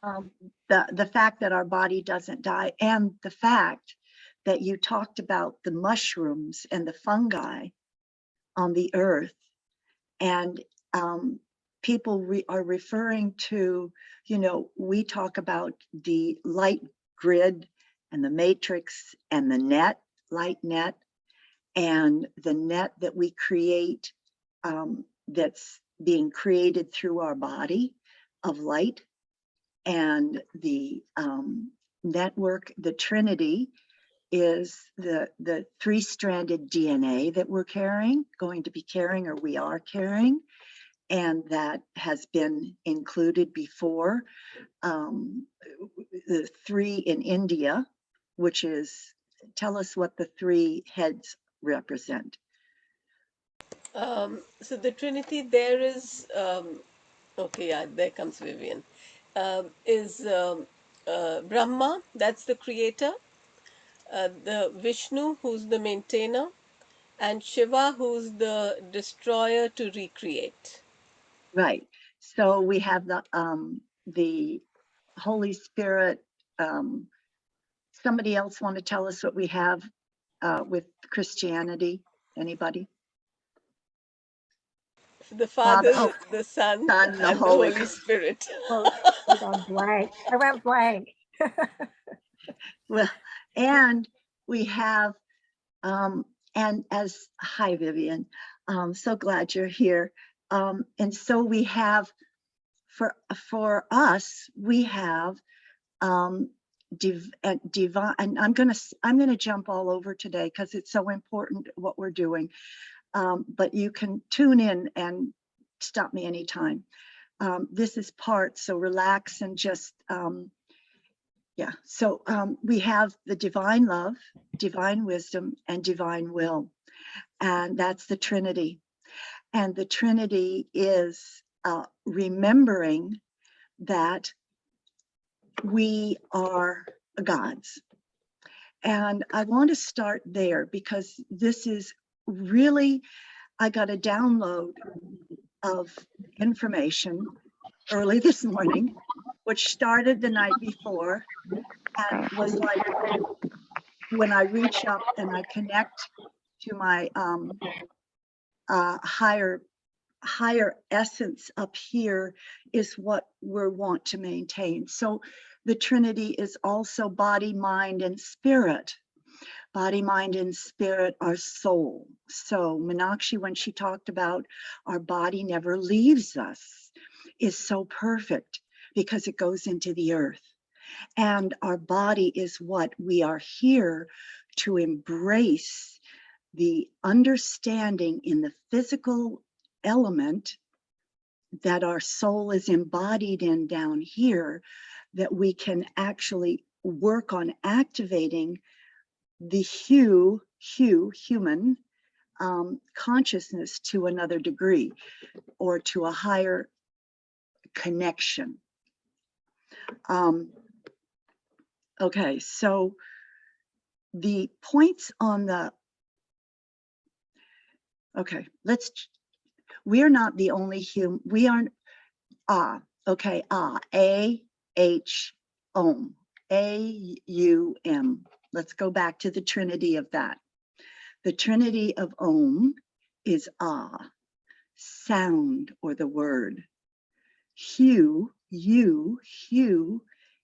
The fact that our body doesn't die, and the fact that you talked about the mushrooms and the fungi on the earth, and people are referring to, you know, we talk about the light grid and the matrix and the net, light net, and the net that we create, that's being created through our body of light, and the network, the Trinity, is the three-stranded DNA that we're going to be carrying, or we are carrying, and that has been included before. The three in India, which is, tell us what the three heads represent. So the Trinity there is, okay, yeah, there comes Vivian, is Brahma, that's the creator, the Vishnu, who's the maintainer, and Shiva, who's the destroyer to recreate. Right. So we have the Holy Spirit. Somebody else want to tell us what we have with Christianity? Anybody? The Father, Father, oh, the Son, Son, the and the Holy. Holy Spirit. Oh, I gone blank. I went blank. Well, and we have, and as, hi Vivian, so glad you're here. And so we have, for us, we have divine, and I'm gonna jump all over today because it's so important what we're doing. But you can tune in and stop me anytime. This is part, so relax and just, yeah. So we have the divine love, divine wisdom, and divine will. And that's the Trinity. And the Trinity is remembering that we are gods. And I want to start there because this is really, I got a download of information early this morning, which started the night before, and was like, when I reach up and I connect to my higher essence up here, is what we want to maintain. So the Trinity is also body, mind, and spirit. Body, mind, and spirit are soul. So Meenakshi, when she talked about our body never leaves us, is so perfect because it goes into the earth. And our body is what we are here to embrace, the understanding in the physical element that our soul is embodied in down here, that we can actually work on activating the human consciousness to another degree, or to a higher connection. Okay, so the points on the, okay, we're not the only human, we aren't, okay, A-H, Om, A-U-M. Let's go back to the Trinity of that. The Trinity of Om is sound, or the word. Hue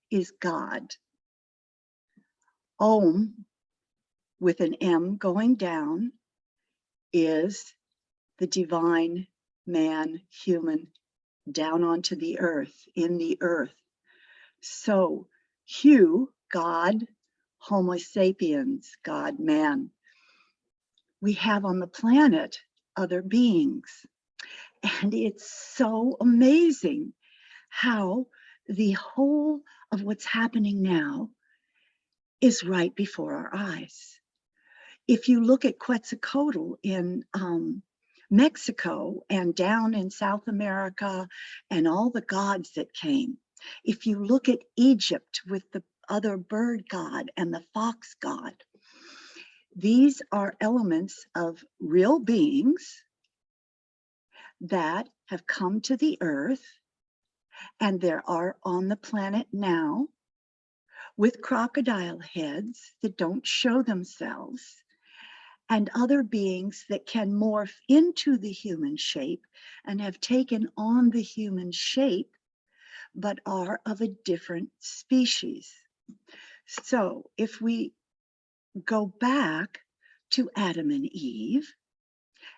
is God. Om, with an M going down, is the divine man, human, down onto the earth, in the earth. So Hue, God, Homo sapiens, God, man. We have on the planet other beings. And it's so amazing how the whole of what's happening now is right before our eyes. If you look at Quetzalcoatl in Mexico and down in South America, and all the gods that came, if you look at Egypt with the other bird god and the fox god, these are elements of real beings that have come to the earth And there are on the planet now with crocodile heads that don't show themselves, and other beings that can morph into the human shape and have taken on the human shape, but are of a different species. So if we go back to Adam and Eve,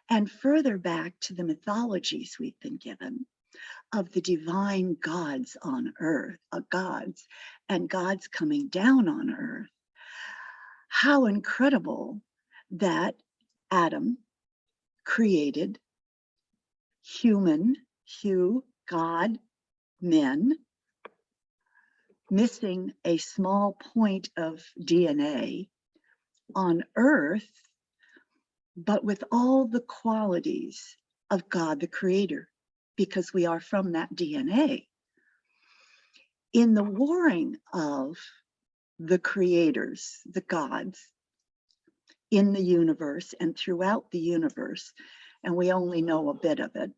and further back to the mythologies we've been given of the divine gods on earth, gods and gods coming down on earth, how incredible that Adam created human, God, men, missing a small point of DNA on earth, but with all the qualities of God the Creator, because we are from that DNA. In the warring of the creators, the gods, in the universe and throughout the universe, and we only know a bit of it,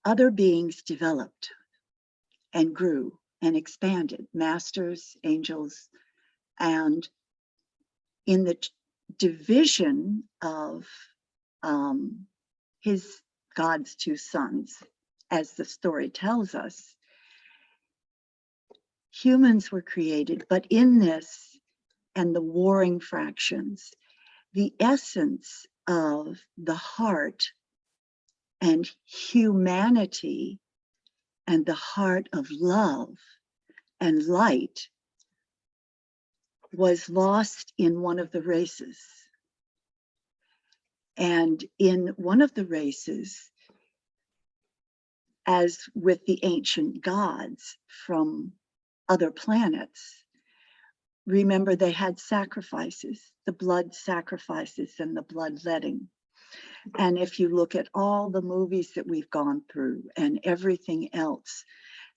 other beings developed and grew and expanded, masters, angels, and in the division of his God's two sons, as the story tells us, humans were created, but in this and the warring fractions, the essence of the heart and humanity and the heart of love and light was lost in one of the races. And in one of the races, as with the ancient gods from other planets, remember they had sacrifices, the blood sacrifices and the bloodletting. And if you look at all the movies that we've gone through and everything else,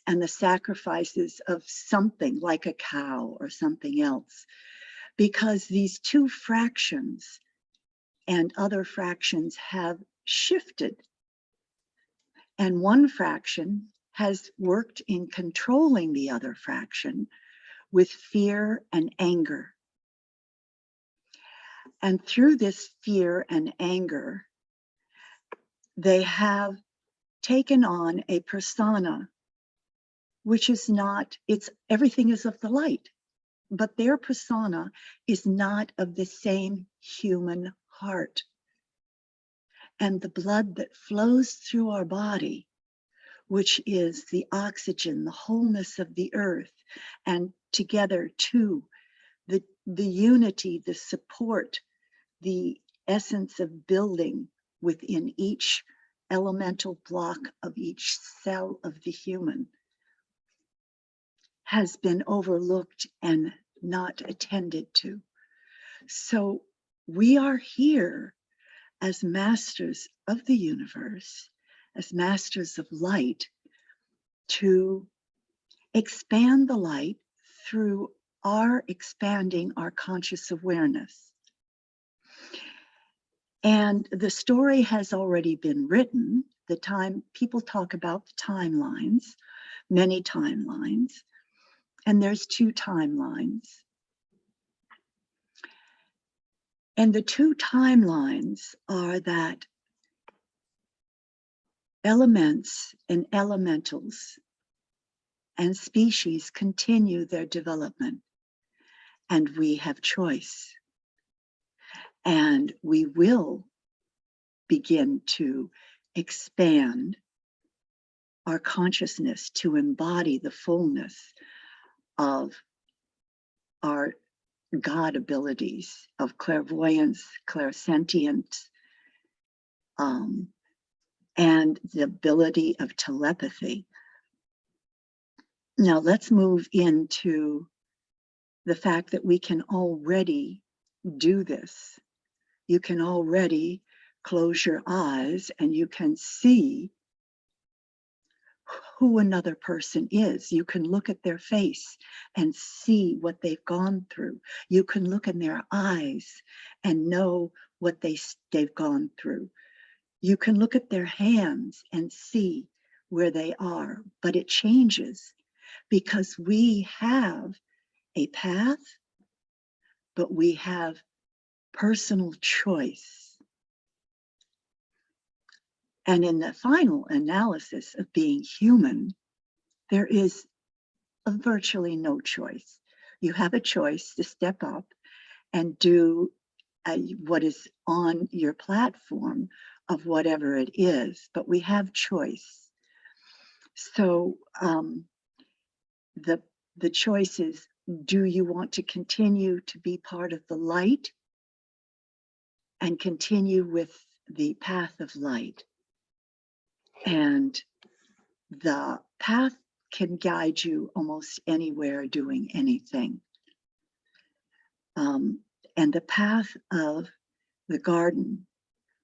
and the sacrifices of something like a cow or something else, because these two fractions and other fractions have shifted. And one fraction has worked in controlling the other fraction with fear and anger. And through this fear and anger, they have taken on a persona, which is not, everything is of the light, but their persona is not of the same human heart. And the blood that flows through our body, which is the oxygen, the wholeness of the earth, and together too, the unity, the support, the essence of building within each elemental block of each cell of the human, has been overlooked and not attended to. So we are here as masters of the universe, as masters of light, to expand the light through our expanding our conscious awareness. And the story has already been written. People talk about the timelines, many timelines, and there's two timelines. And the two timelines are that elements and elementals and species continue their development, and we have choice. And we will begin to expand our consciousness to embody the fullness of our God abilities of clairvoyance, clairsentience, and the ability of telepathy. Now let's move into the fact that we can already do this. You can already close your eyes and you can see who another person is. You can look at their face and see what they've gone through. You can look in their eyes and know what they've gone through. You can look at their hands and see where they are, but it changes because we have a path, but we have personal choice. And in the final analysis of being human, there is virtually no choice. You have a choice to step up and do what is on your platform of whatever it is, but we have choice. So the choice is, do you want to continue to be part of the light and continue with the path of light? And the path can guide you almost anywhere doing anything. And the path of the garden,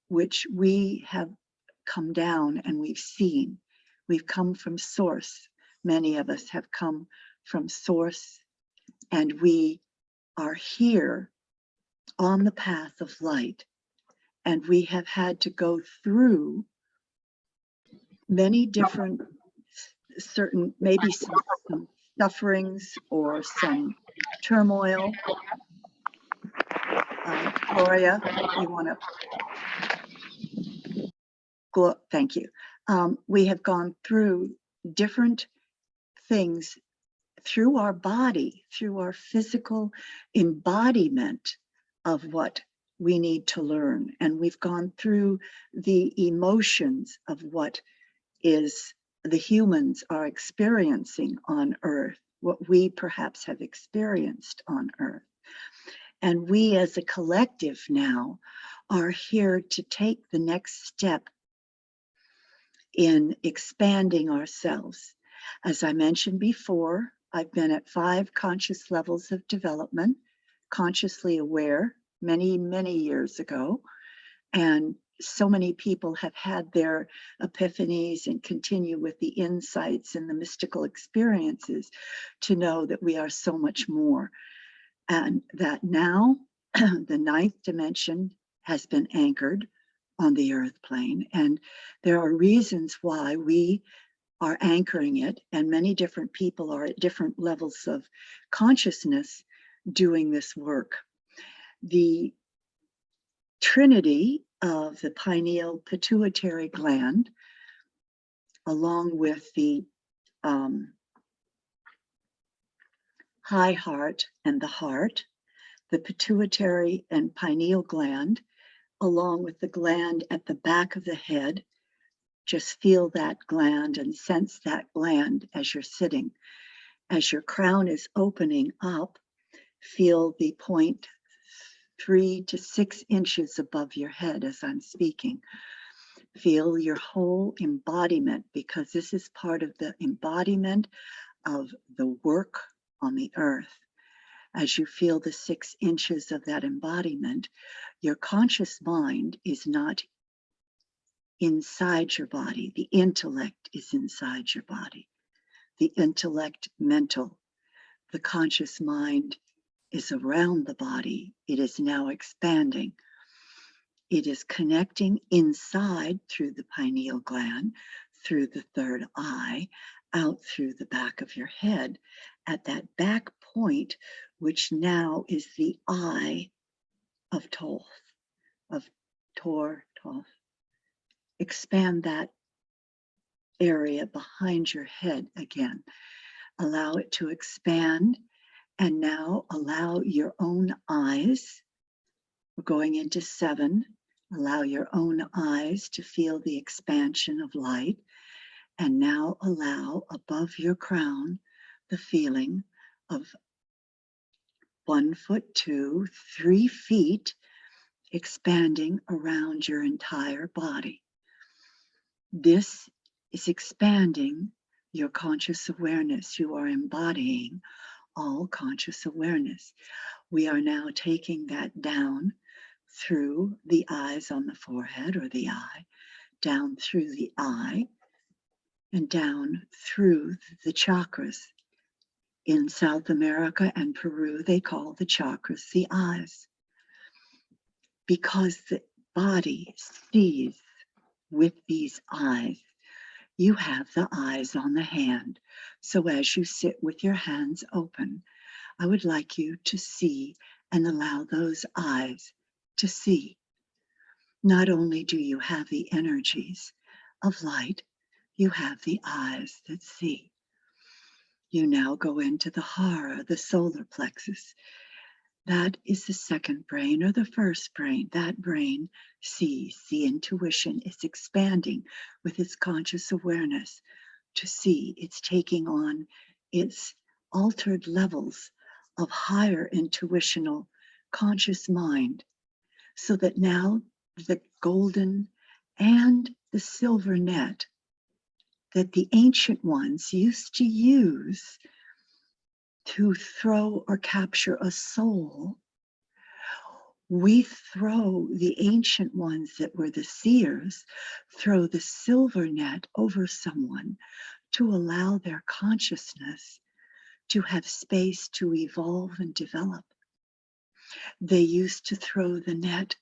which we have come down and we've seen, we've come from source. Many of us have come from source, and we are here on the path of light. And we have had to go through many different, certain, maybe some sufferings or some turmoil. Gloria, you want to, thank you. We have gone through different things through our body, through our physical embodiment of what we need to learn. And we've gone through the emotions of what is the humans are experiencing on Earth, what we perhaps have experienced on Earth. And we as a collective now are here to take the next step in expanding ourselves. As I mentioned before, I've been at 5 conscious levels of development, consciously aware, many, many years ago. And so many people have had their epiphanies and continue with the insights and the mystical experiences to know that we are so much more. And that now the 9th dimension has been anchored on the earth plane. And there are reasons why we are anchoring it, and many different people are at different levels of consciousness doing this work. The trinity of the pineal pituitary gland, along with the high heart and the pituitary and pineal gland, along with the gland at the back of the head. Just feel that gland and sense that gland as you're sitting. As your crown is opening up, feel the point 3 to 6 inches above your head as I'm speaking. Feel your whole embodiment, because this is part of the embodiment of the work on the earth. As you feel the 6 inches of that embodiment, your conscious mind is not inside your body. The intellect is inside your body. The intellect, mental. The conscious mind is around the body. It is now expanding. It is connecting inside through the pineal gland, through the third eye, out through the back of your head, at that back point, which now is the eye of Thoth, of Thoth. Expand that area behind your head again. Allow it to expand, and now allow your own eyes. We're going into 7. Allow your own eyes to feel the expansion of light, and now allow above your crown the feeling of 1 foot, 2, 3 feet expanding around your entire body. This is expanding your conscious awareness. You are embodying all conscious awareness. We are now taking that down through the eyes on the forehead, or the eye, down through the eye, and down through the chakras. In South America and Peru, they call the chakras the eyes, because the body sees with these eyes. You have the eyes on the hand. So as you sit with your hands open, I would like you to see and allow those eyes to see. Not only do you have the energies of light, you have the eyes that see. You now go into the hara, the solar plexus. That is the second brain or the first brain. That brain sees. The intuition is expanding with its conscious awareness to see. It's taking on its altered levels of higher intuitional conscious mind, so that now the golden and the silver net that the ancient ones used to use to throw or capture a soul, we throw the ancient ones that were the seers, throw the silver net over someone to allow their consciousness to have space to evolve and develop. They used to throw the net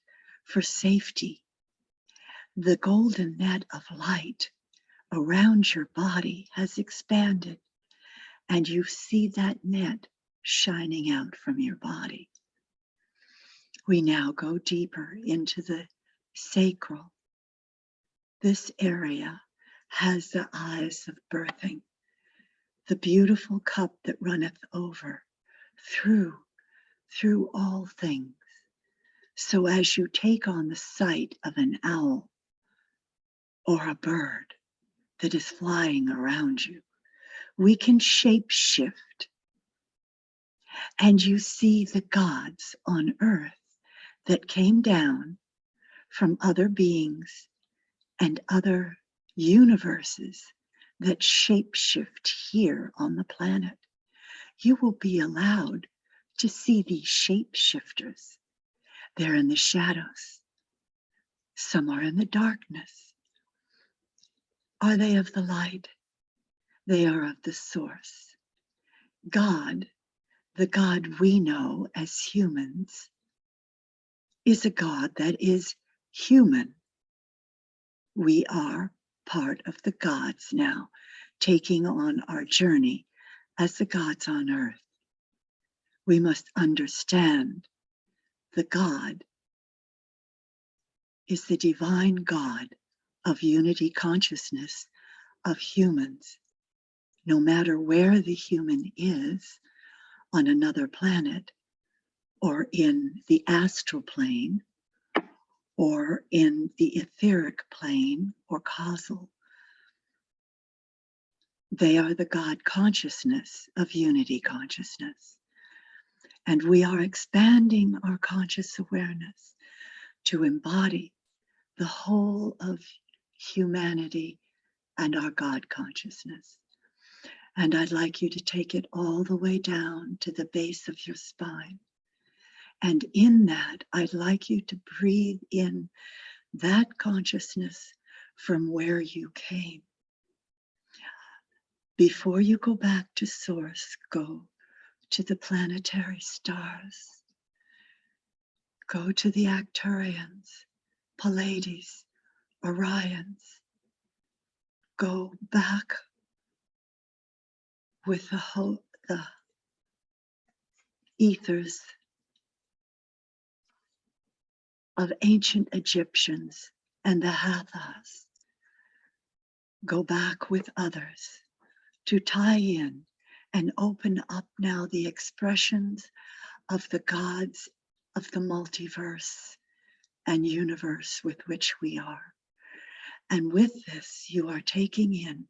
for safety. The golden net of light around your body has expanded, and you see that net shining out from your body. We now go deeper into the sacral. This area has the eyes of birthing, the beautiful cup that runneth over through all things. So as you take on the sight of an owl or a bird that is flying around you, we can shape shift, and you see the gods on earth that came down from other beings and other universes that shapeshift here on the planet. You will be allowed to see these shapeshifters. They're in the shadows. Some are in the darkness. Are they of the light? They are of the source. God, the God we know as humans, is a God that is human. We are part of the gods now, taking on our journey as the gods on earth. We must understand the God is the divine God of unity consciousness of humans. No matter where the human is, on another planet, or in the astral plane, or in the etheric plane or causal, they are the God consciousness of unity consciousness. And we are expanding our conscious awareness to embody the whole of humanity and our God consciousness. And I'd like you to take it all the way down to the base of your spine. And in that, I'd like you to breathe in that consciousness from where you came. Before you go back to source, go to the planetary stars. Go to the Arcturians, Pleiades, Orions. Go back with the ethers of ancient Egyptians and the Hathas. Go back with others to tie in and open up now the expressions of the gods of the multiverse and universe with which we are. And with this, you are taking in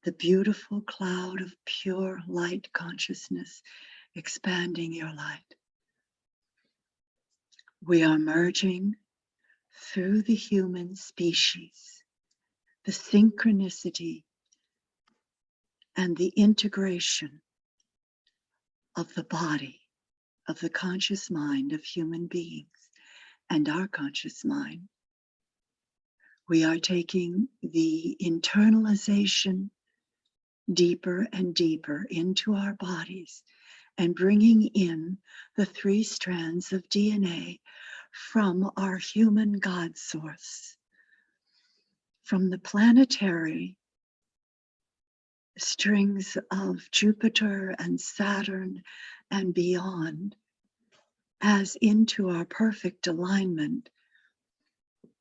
the beautiful cloud of pure light consciousness, expanding your light. We are merging through the human species, the synchronicity and the integration of the body, of the conscious mind of human beings and our conscious mind. We are taking the internalization deeper and deeper into our bodies and bringing in the 3 strands of DNA from our human God source. from the planetary strings of Jupiter and Saturn and beyond, as into our perfect alignment,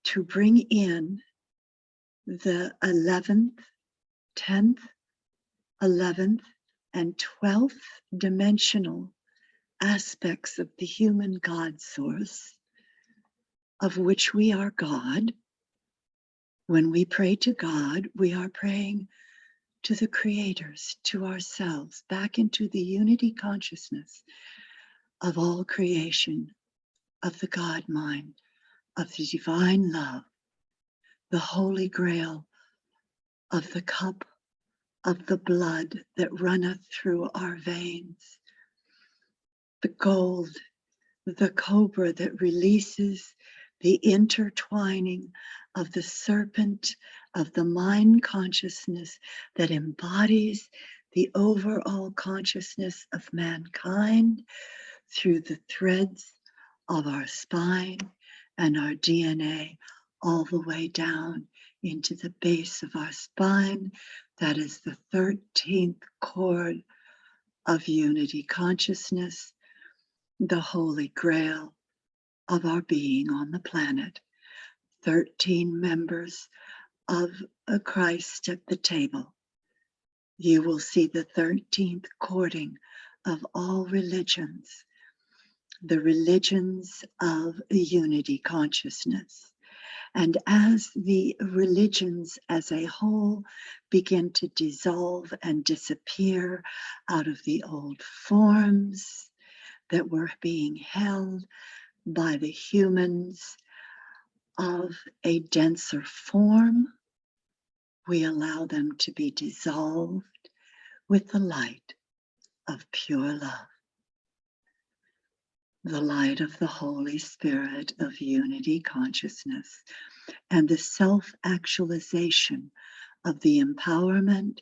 to bring in the 11th, 10th, 11th, and 12th dimensional aspects of the human God source, of which we are God. When we pray to God, we are praying to the creators, to ourselves, back into the unity consciousness of all creation, of the God mind, of the divine love, the holy grail of the cup of the blood that runneth through our veins, the gold, the cobra that releases the intertwining of the serpent of the mind consciousness that embodies the overall consciousness of mankind through the threads of our spine and our DNA all the way down into the base of our spine. That is the 13th chord of unity consciousness, the holy grail of our being on the planet. 13 members of a Christ at the table. You will see the 13th chording of all religions, the religions of unity consciousness. And as the religions as a whole begin to dissolve and disappear out of the old forms that were being held by the humans of a denser form, we allow them to be dissolved with the light of pure love, the light of the Holy Spirit of unity consciousness, and the self-actualization of the empowerment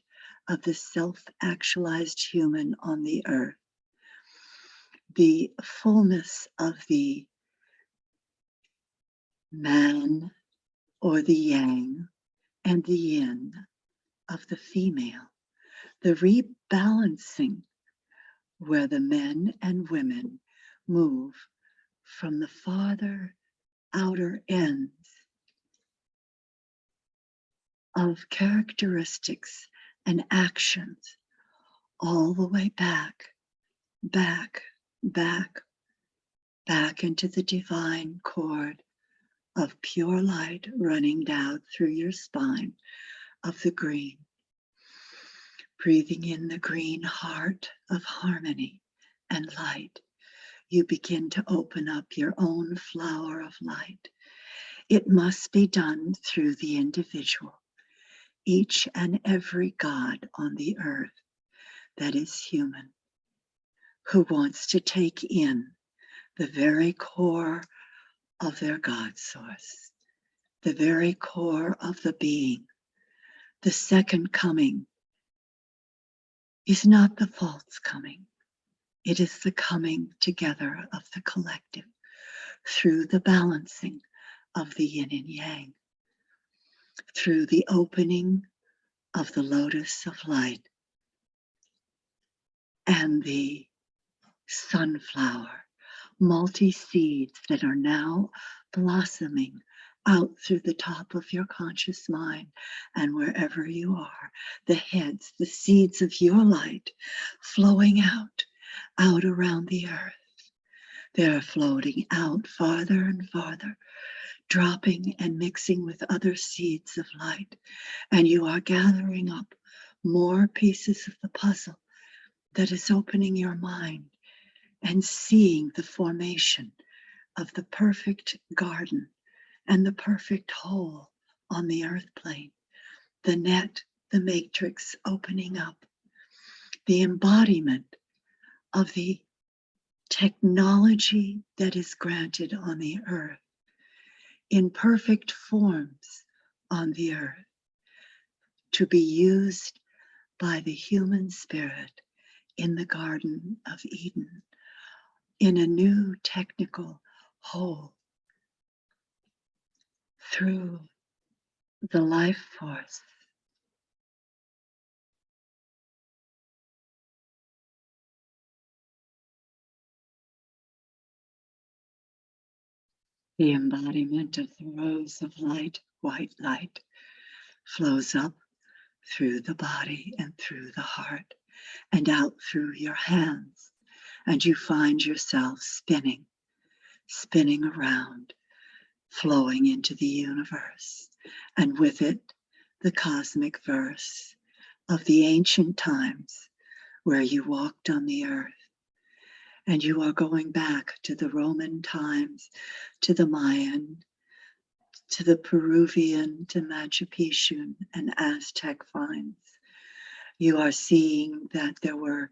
of the self-actualized human on the earth, the fullness of the man or the yang and the yin of the female, the rebalancing where the men and women move from the farther outer ends of characteristics and actions all the way back, back, back, back into the divine cord of pure light running down through your spine of the green. Breathing in the green heart of harmony and light, you begin to open up your own flower of light. It must be done through the individual, each and every God on the earth that is human, who wants to take in the very core of their God source, the very core of the being. The second coming is not the false coming. It is the coming together of the collective through the balancing of the yin and yang, through the opening of the lotus of light and the sunflower, multi-seeds that are now blossoming out through the top of your conscious mind and wherever you are, the heads, the seeds of your light flowing out around the earth. They're floating out farther and farther, dropping and mixing with other seeds of light. And you are gathering up more pieces of the puzzle that is opening your mind and seeing the formation of the perfect garden and the perfect whole on the earth plane, the net, the matrix opening up, the embodiment of the technology that is granted on the earth in perfect forms on the earth to be used by the human spirit in the Garden of Eden in a new technical whole through the life force, the embodiment of the rose of light, white light, flows up through the body and through the heart and out through your hands. And you find yourself spinning, spinning around, flowing into the universe. And with it, the cosmic verse of the ancient times where you walked on the earth. And you are going back to the Roman times, to the Mayan, to the Peruvian, to Machu Picchu and Aztec finds. You are seeing that there were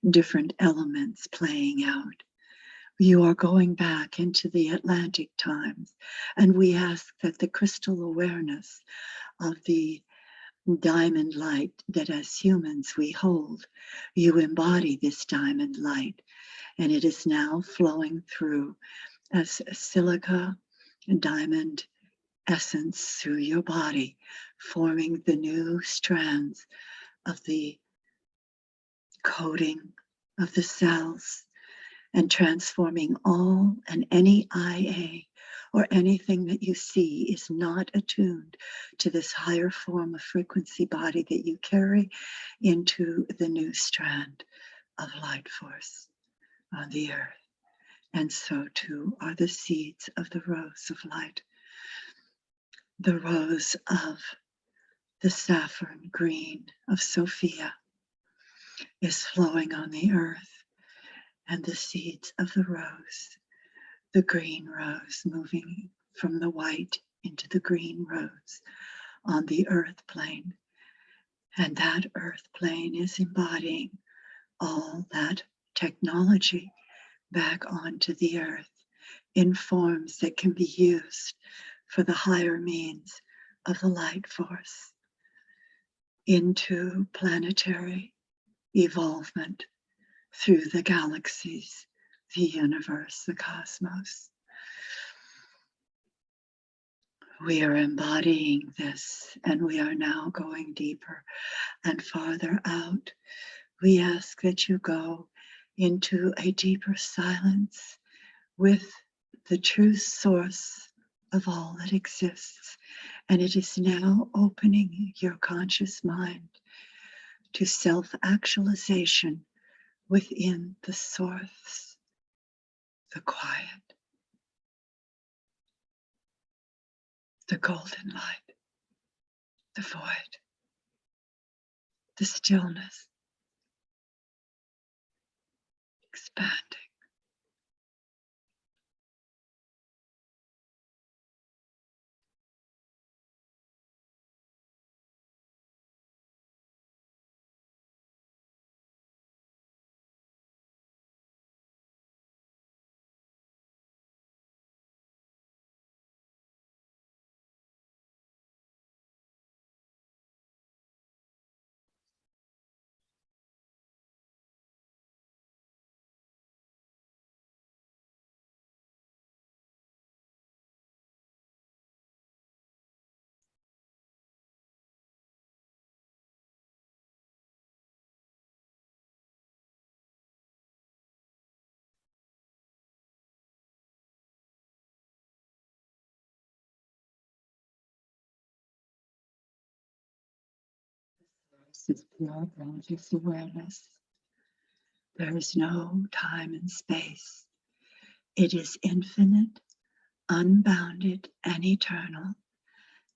different elements playing out. You are going back into the Atlantic times, and we ask that the crystal awareness of the diamond light that as humans we hold, you embody this diamond light, and it is now flowing through as silica and diamond essence through your body, forming the new strands of the coding of the cells and transforming all and any IA or anything that you see is not attuned to this higher form of frequency body that you carry into the new strand of light force on the earth. And so too are the seeds of the rose of light, the rose of the saffron green of Sophia is flowing on the earth, and the seeds of the rose, the green rose moving from the white into the green rose on the earth plane. And that earth plane is embodying all that technology back onto the earth in forms that can be used for the higher means of the light force into planetary evolvement through the galaxies, the universe, the cosmos. We are embodying this, and we are now going deeper and farther out. We ask that you go into a deeper silence with the true source of all that exists. And it is now opening your conscious mind to self-actualization within the source, the quiet, the golden light, the void, the stillness, expanding. This is pure conscious awareness. There is no time and space. It is infinite, unbounded, and eternal,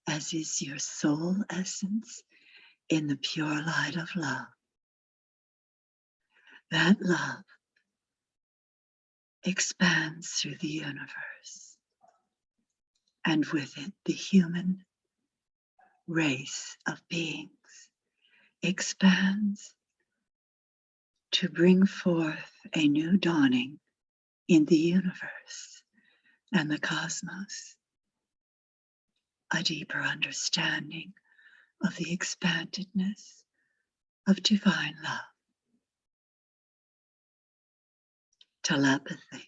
as is your soul essence in the pure light of love. That love expands through the universe, and with it, the human race of beings expands to bring forth a new dawning in the universe and the cosmos, a deeper understanding of the expandedness of divine love, telepathy,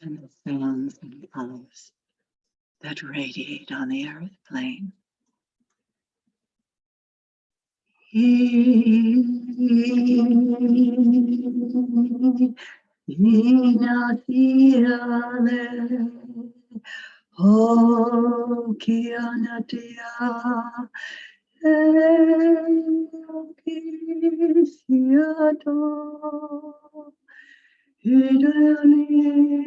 and the sounds and colors that radiate on the earth plane. Oh, Kianatia, Elkisiato, Idanisia,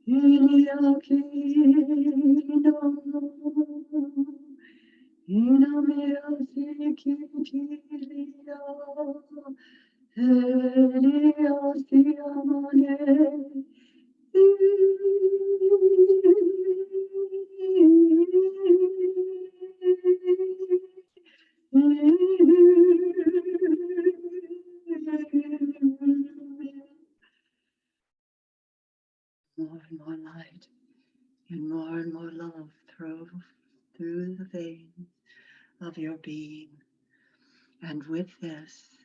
Iliakino, Inamea Sikitilia, Eliasiamane, more and more light and more love through the veins of your being. And with this,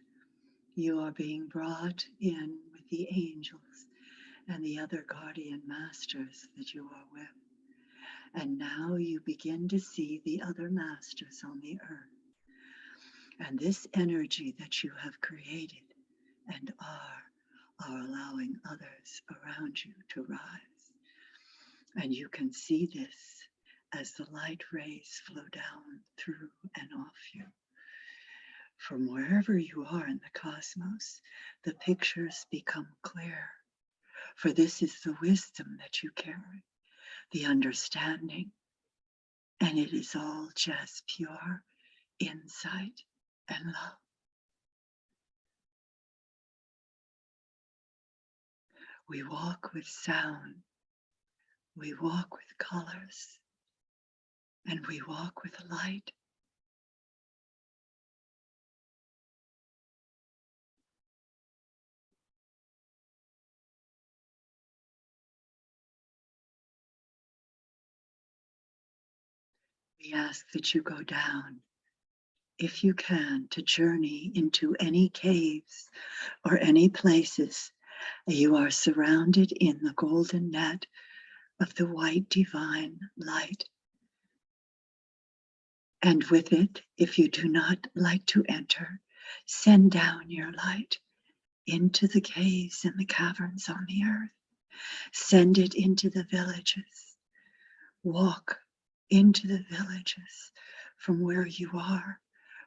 you are being brought in with the angels and the other guardian masters that you are with. And now you begin to see the other masters on the earth. And this energy that you have created and are allowing others around you to rise. And you can see this as the light rays flow down through and off you. From wherever you are in the cosmos, the pictures become clear. For this is the wisdom that you carry, the understanding, and it is all just pure insight and love. We walk with sound, we walk with colors, and we walk with light. We ask that you go down, if you can, to journey into any caves or any places. You are surrounded in the golden net of the white divine light. And with it, if you do not like to enter, send down your light into the caves and the caverns on the earth. Send it into the villages. Walk into the villages from where you are.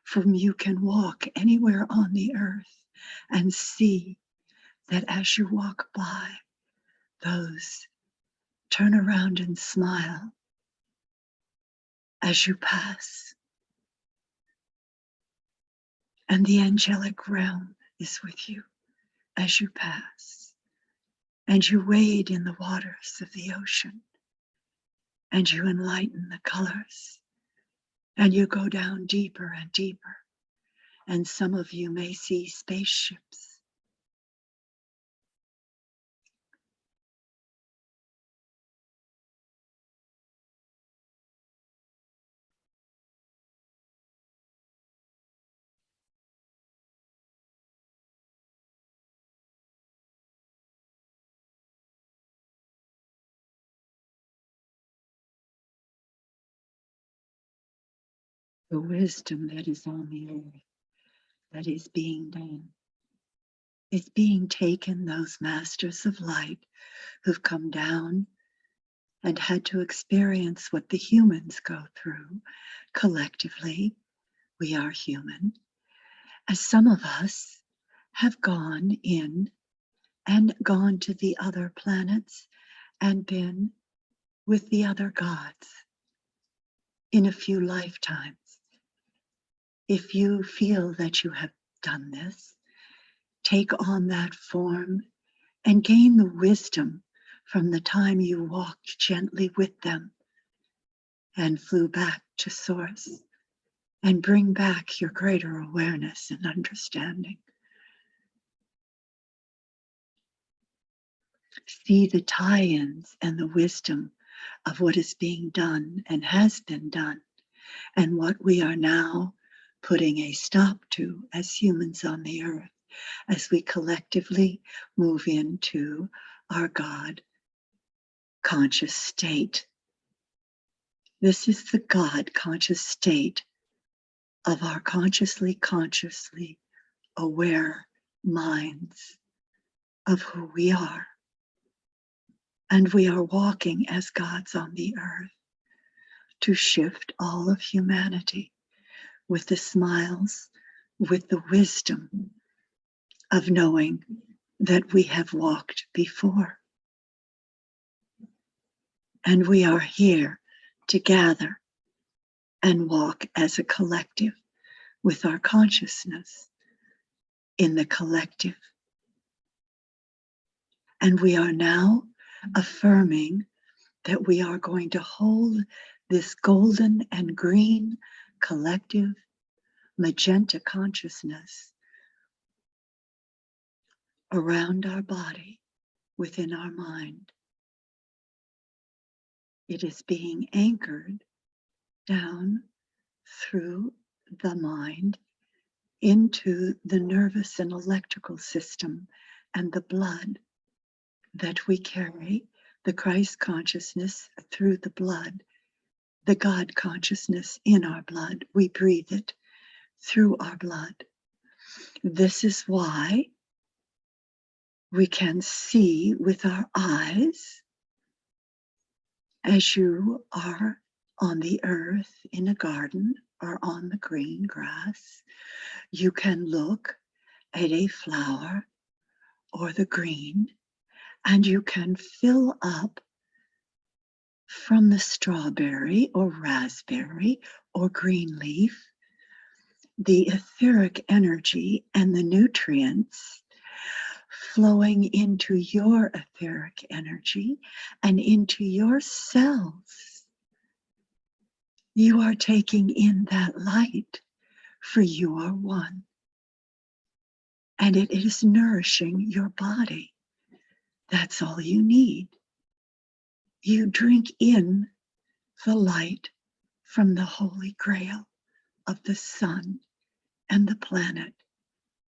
From you can walk anywhere on the earth and see that as you walk by, those turn around and smile as you pass. And the angelic realm is with you as you pass. And you wade in the waters of the ocean. And you enlighten the colors. And you go down deeper and deeper. And some of you may see spaceships. The wisdom that is on the earth, that is being done, is being taken, those masters of light who've come down and had to experience what the humans go through. Collectively, we are human. As some of us have gone in and gone to the other planets and been with the other gods in a few lifetimes. If you feel that you have done this, take on that form and gain the wisdom from the time you walked gently with them and flew back to source, and bring back your greater awareness and understanding. See the tie-ins and the wisdom of what is being done and has been done, and what we are now putting a stop to as humans on the earth, as we collectively move into our God conscious state. This is the God conscious state of our consciously aware minds of who we are. And we are walking as gods on the earth to shift all of humanity with the smiles, with the wisdom of knowing that we have walked before. And we are here to gather and walk as a collective with our consciousness in the collective. And we are now affirming that we are going to hold this golden and green collective magenta consciousness around our body, within our mind. It is being anchored down through the mind into the nervous and electrical system and the blood that we carry, the Christ consciousness through the blood, the God consciousness in our blood. We breathe it through our blood. This is why we can see with our eyes as you are on the earth in a garden or on the green grass. You can look at a flower or the green, and you can fill up from the strawberry or raspberry or green leaf the etheric energy and the nutrients flowing into your etheric energy and into your cells. You are taking in that light, for you are one. And it is nourishing your body. That's all you need. You drink in the light from the Holy Grail of the sun and the planet,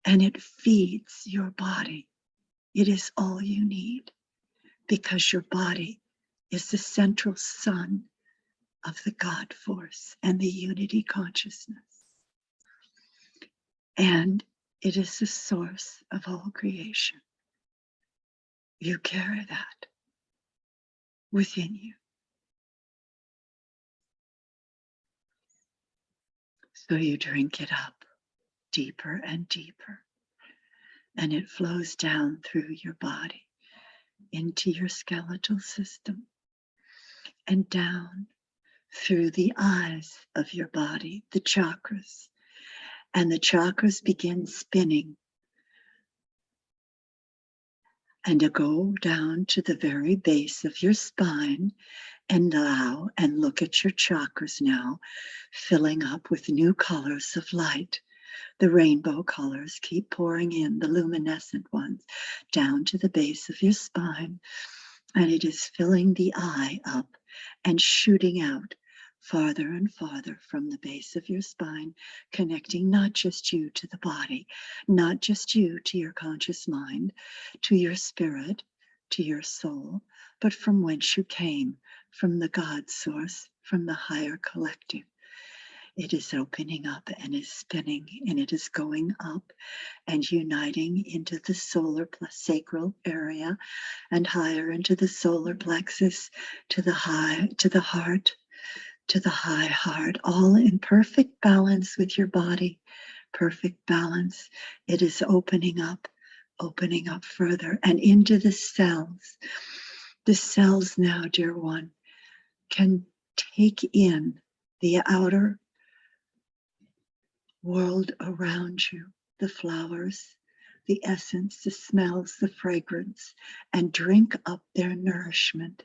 and it feeds your body. It is all you need, because your body is the central sun of the God force and the unity consciousness. And it is the source of all creation. You carry that within you. So you drink it up deeper and deeper, and it flows down through your body into your skeletal system and down through the eyes of your body, the chakras, and the chakras begin spinning and to go down to the very base of your spine and allow and look at your chakras now, filling up with new colors of light. The rainbow colors keep pouring in, the luminescent ones, down to the base of your spine. And it is filling the eye up and shooting out farther and farther from the base of your spine, connecting not just you to the body, not just you to your conscious mind, to your spirit, to your soul, but from whence you came, from the God source, from the higher collective. It is opening up and is spinning, and it is going up and uniting into the solar sacral area and higher into the solar plexus, to the heart, to the high heart, all in perfect balance with your body, perfect balance. It is opening up further and into the cells. The cells now, dear one, can take in the outer world around you, the flowers, the essence, the smells, the fragrance, and drink up their nourishment.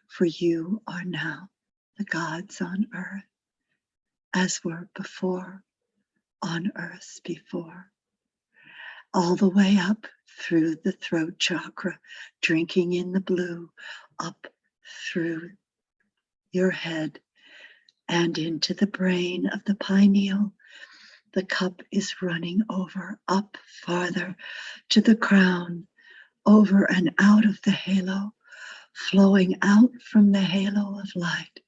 For you are now the gods on earth, as were before on earth before. All the way up through the throat chakra, drinking in the blue, up through your head and into the brain of the pineal, The cup is running over, up farther to the crown, over and out of the halo, flowing out from the halo of light,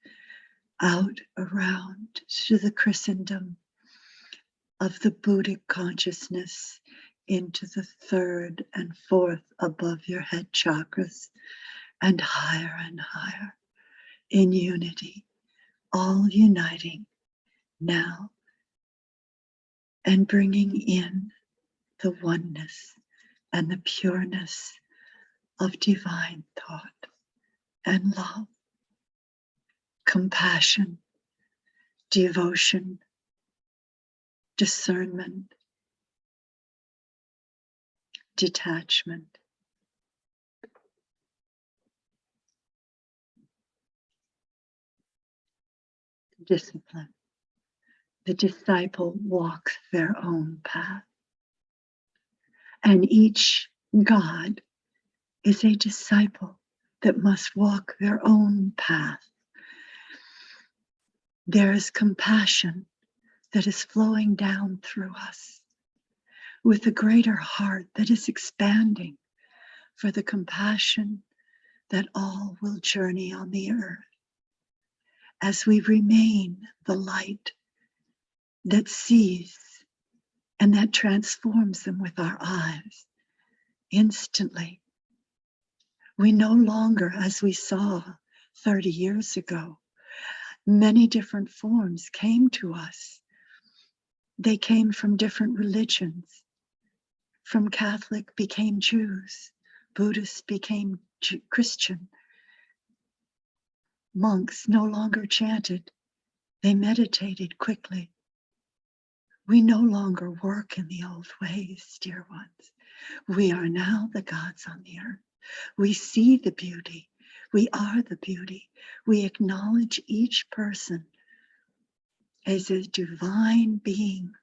out around to the Christendom of the Buddhic consciousness, into the third and fourth above your head chakras, and higher in unity, all uniting now and bringing in the oneness and the pureness of divine thought and love, compassion, devotion, discernment, detachment. Discipline. The disciple walks their own path, and each God is a disciple that must walk their own path. There is compassion that is flowing down through us with a greater heart that is expanding for the compassion that all will journey on the earth as we remain the light that sees and that transforms them with our eyes instantly. We no longer, as we saw 30 years ago, many different forms came to us. They came from different religions. From Catholic became Jews, Buddhists became Christian. Monks no longer chanted, they meditated quickly. We no longer work in the old ways, dear ones. We are now the gods on the earth. We see the beauty. We are the beauty. We acknowledge each person as a divine being,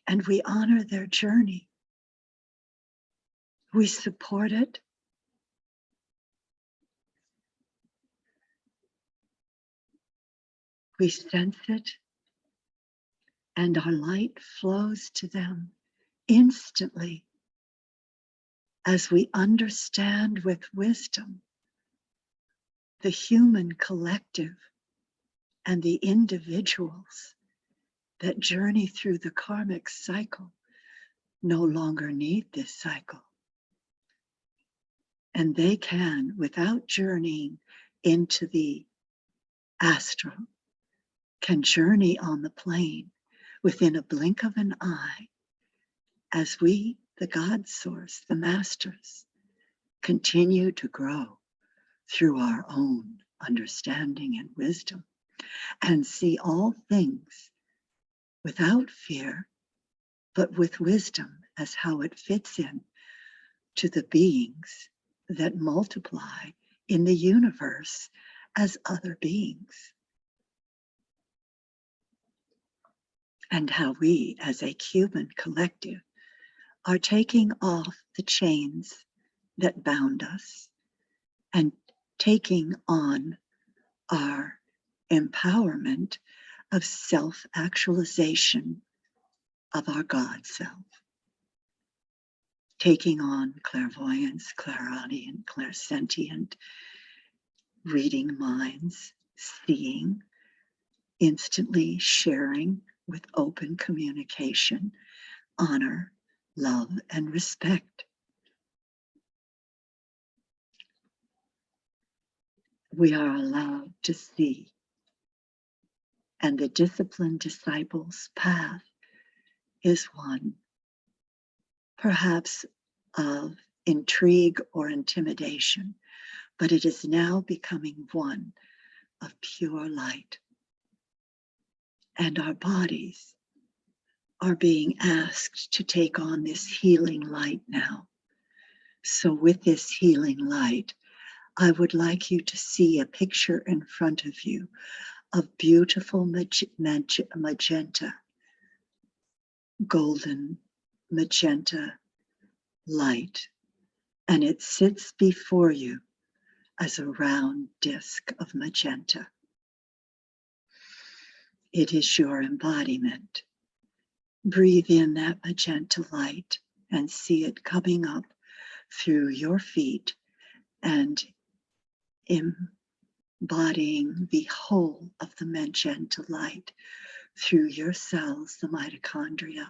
and we honor their journey. We support it. We sense it, and our light flows to them instantly as we understand with wisdom the human collective and the individuals that journey through the karmic cycle no longer need this cycle. And they can, without journeying into the astral, can journey on the plane within a blink of an eye as we, the God Source, the Masters, continue to grow through our own understanding and wisdom and see all things without fear, but with wisdom as how it fits in to the beings that multiply in the universe as other beings. And how we, as a human collective, are taking off the chains that bound us and taking on our empowerment of self-actualization of our God self. Taking on clairvoyance, clairaudient, clairsentient, reading minds, seeing, instantly sharing with open communication, honor, love, and respect. We are allowed to see, and the disciplined disciple's path is one, perhaps of intrigue or intimidation, but it is now becoming one of pure light. And our bodies are being asked to take on this healing light now. So with this healing light, I would like you to see a picture in front of you of beautiful magenta, golden magenta light, and it sits before you as a round disc of magenta. It is your embodiment. Breathe in that magenta light and see it coming up through your feet and embodying the whole of the magenta light through your cells, the mitochondria,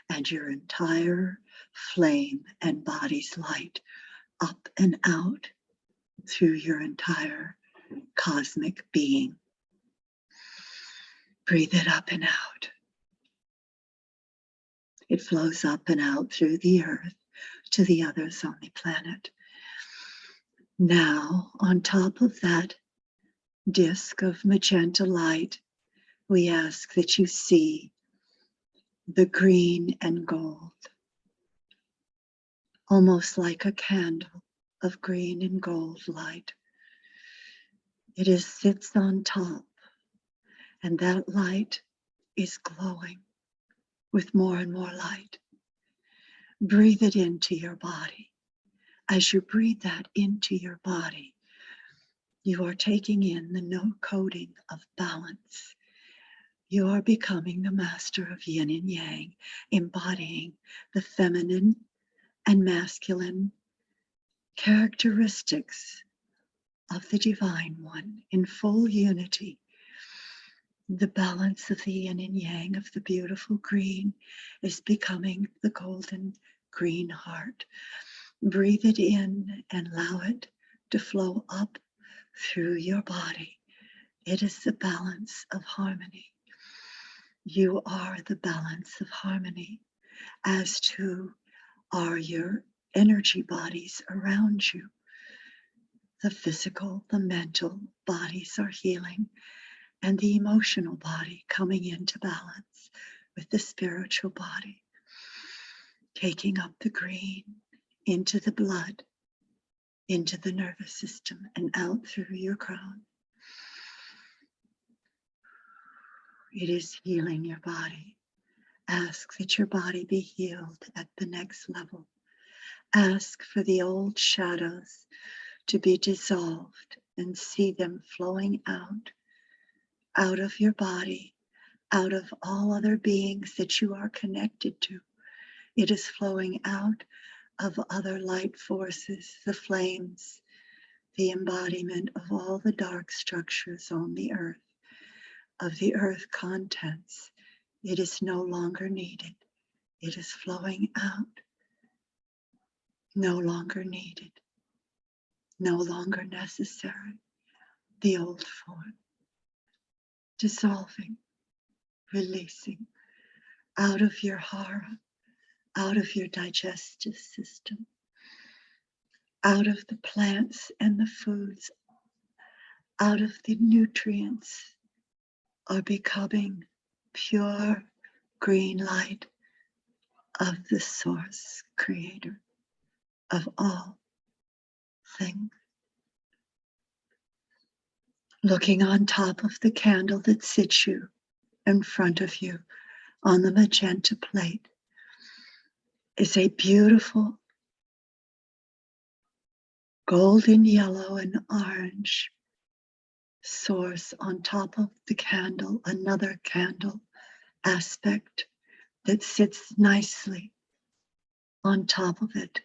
and your entire flame and body's light up and out through your entire cosmic being. Breathe it up and out. It flows up and out through the earth to the others on the planet. Now, on top of that disk of magenta light, we ask that you see the green and gold, almost like a candle of green and gold light. It sits on top, and that light is glowing with more and more light. Breathe it into your body. As you breathe that into your body, you are taking in the no coding of balance. You are becoming the master of yin and yang, embodying the feminine and masculine characteristics of the Divine One in full unity. The balance of the yin and yang of the beautiful green is becoming the golden green heart. Breathe it in and allow it to flow up through your body. It is the balance of harmony. You are the balance of harmony, as too are your energy bodies around you. The physical, the mental bodies are healing, and the emotional body coming into balance with the spiritual body, taking up the green into the blood, into the nervous system, and out through your crown. It is healing your body. Ask that your body be healed at the next level. Ask for the old shadows to be dissolved and see them flowing out of your body, out of all other beings that you are connected to. It is flowing out of other light forces, the flames, the embodiment of all the dark structures on the earth, of the earth contents. It is no longer needed. It is flowing out, no longer needed, no longer necessary. The old form, dissolving, releasing out of your hara, out of your digestive system, out of the plants and the foods, out of the nutrients, are becoming pure green light of the source creator of all things. Looking on top of the candle that sits you in front of you on the magenta plate is a beautiful golden yellow and orange source on top of the candle, another candle aspect that sits nicely on top of it.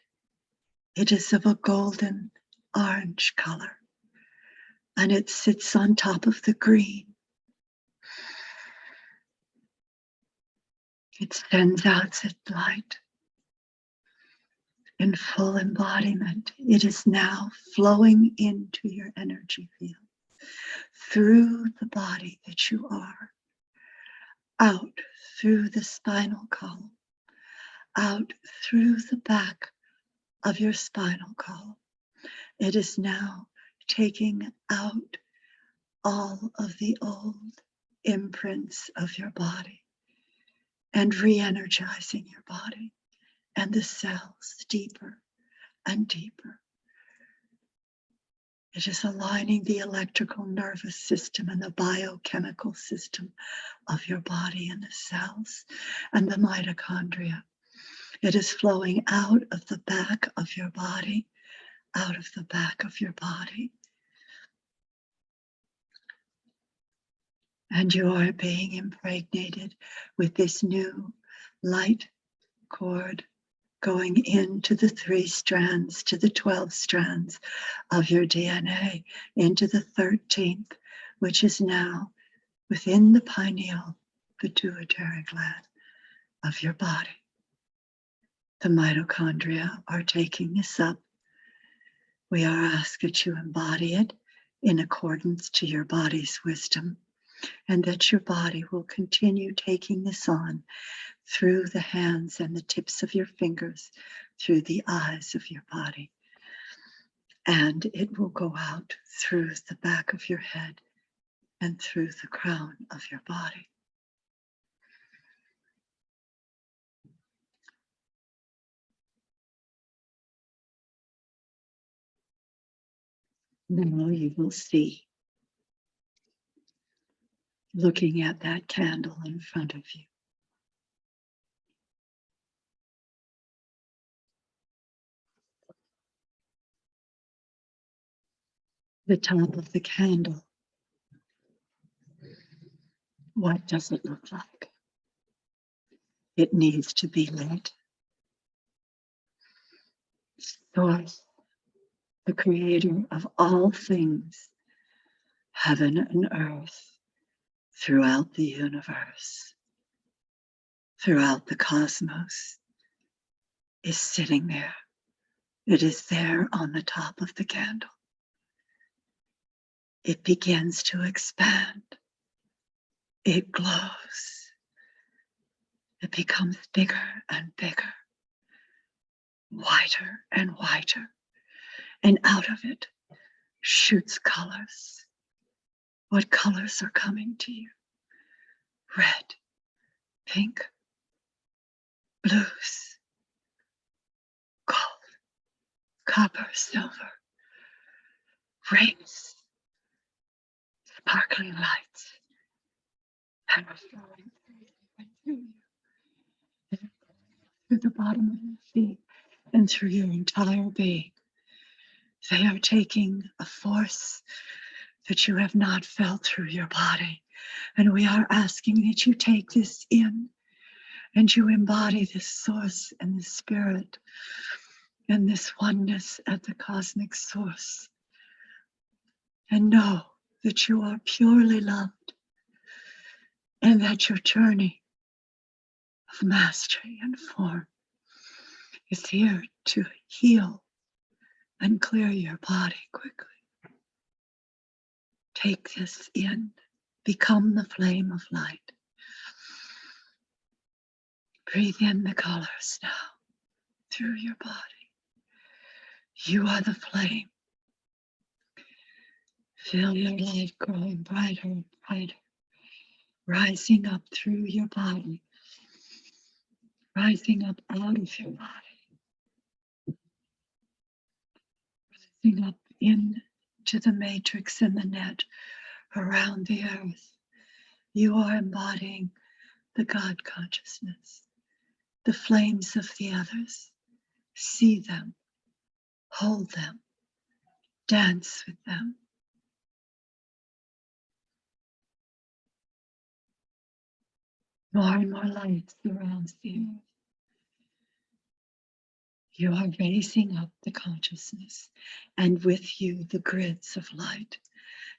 It is of a golden orange color, and it sits on top of the green. It sends out its light in full embodiment. It is now flowing into your energy field, through the body that you are, out through the spinal column, out through the back of your spinal column. It is now taking out all of the old imprints of your body and re-energizing your body and the cells deeper and deeper. It is aligning the electrical nervous system and the biochemical system of your body and the cells and the mitochondria. It is flowing out of the back of your body, out of the back of your body. And you are being impregnated with this new light cord going into the 3 strands, to the 12 strands of your DNA, into the 13th, which is now within the pineal pituitary gland of your body. The mitochondria are taking this up. We are asked that you embody it in accordance to your body's wisdom, and that your body will continue taking this on through the hands and the tips of your fingers, through the eyes of your body. And it will go out through the back of your head and through the crown of your body. Now you will see, looking at that candle in front of you, the top of the candle. What does it look like? It needs to be lit. Source, the creator of all things, heaven and earth, throughout the universe, throughout the cosmos, is sitting there. It is there on the top of the candle. It begins to expand. It glows. It becomes bigger and bigger, wider and wider, and out of it shoots colors. What colors are coming to you? Red, pink, blues, gold, copper, silver, rays, sparkling lights, and are flowing through you, through the bottom of your feet, and through your entire being. They are taking a force that you have not felt through your body. And we are asking that you take this in and you embody this source and this spirit and this oneness at the cosmic source. And know that you are purely loved and that your journey of mastery and form is here to heal and clear your body quickly. Take this in. Become the flame of light. Breathe in the colors now through your body. You are the flame. Feel your light growing brighter and brighter, rising up through your body, rising up out of your body, rising up into the matrix and the net around the earth. You are embodying the God consciousness, the flames of the others. See them, hold them, dance with them. More and more light surrounds the earth. You are raising up the consciousness, and with you the grids of light.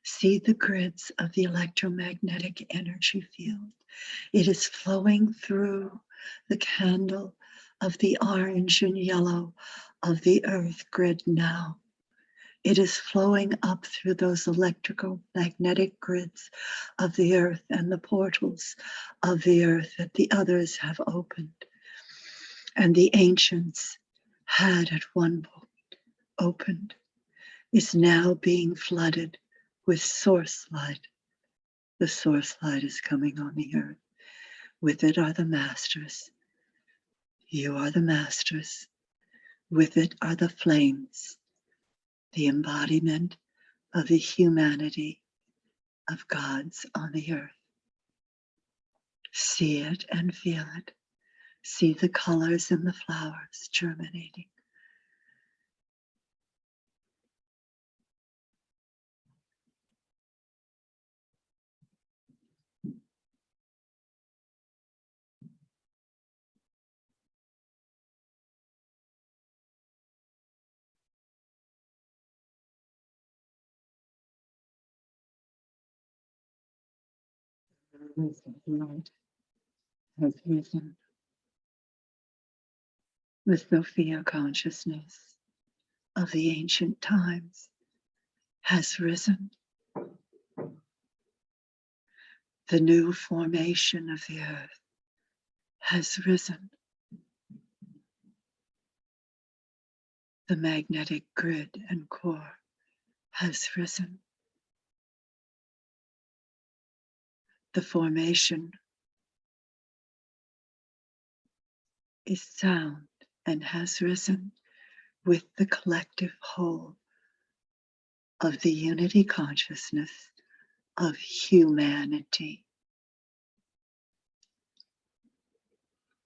See the grids of the electromagnetic energy field. It is flowing through the candle of the orange and yellow of the earth grid now. It is flowing up through those electrical magnetic grids of the earth and the portals of the earth that the others have opened. And the ancients had at one point opened, is now being flooded with source light. The source light is coming on the earth. With it are the masters. You are the masters. With it are the flames, the embodiment of the humanity of gods on the earth. See it and feel it. See the colors in the flowers germinating. Light has risen. The Sophia consciousness of the ancient times has risen. The new formation of the earth has risen. The magnetic grid and core has risen. The formation is sound and has risen with the collective whole of the unity consciousness of humanity.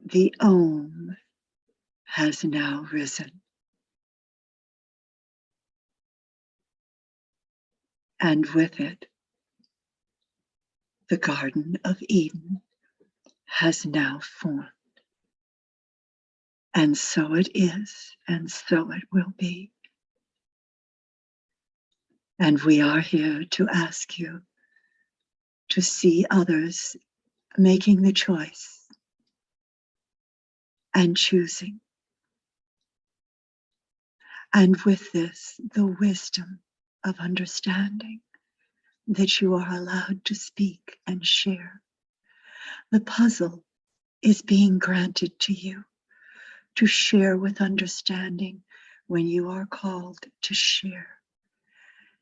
The Om has now risen, and with it, the Garden of Eden has now formed. And so it is, and so it will be. And we are here to ask you to see others making the choice and choosing. And with this, the wisdom of understanding that you are allowed to speak and share. The puzzle is being granted to you to share with understanding when you are called to share.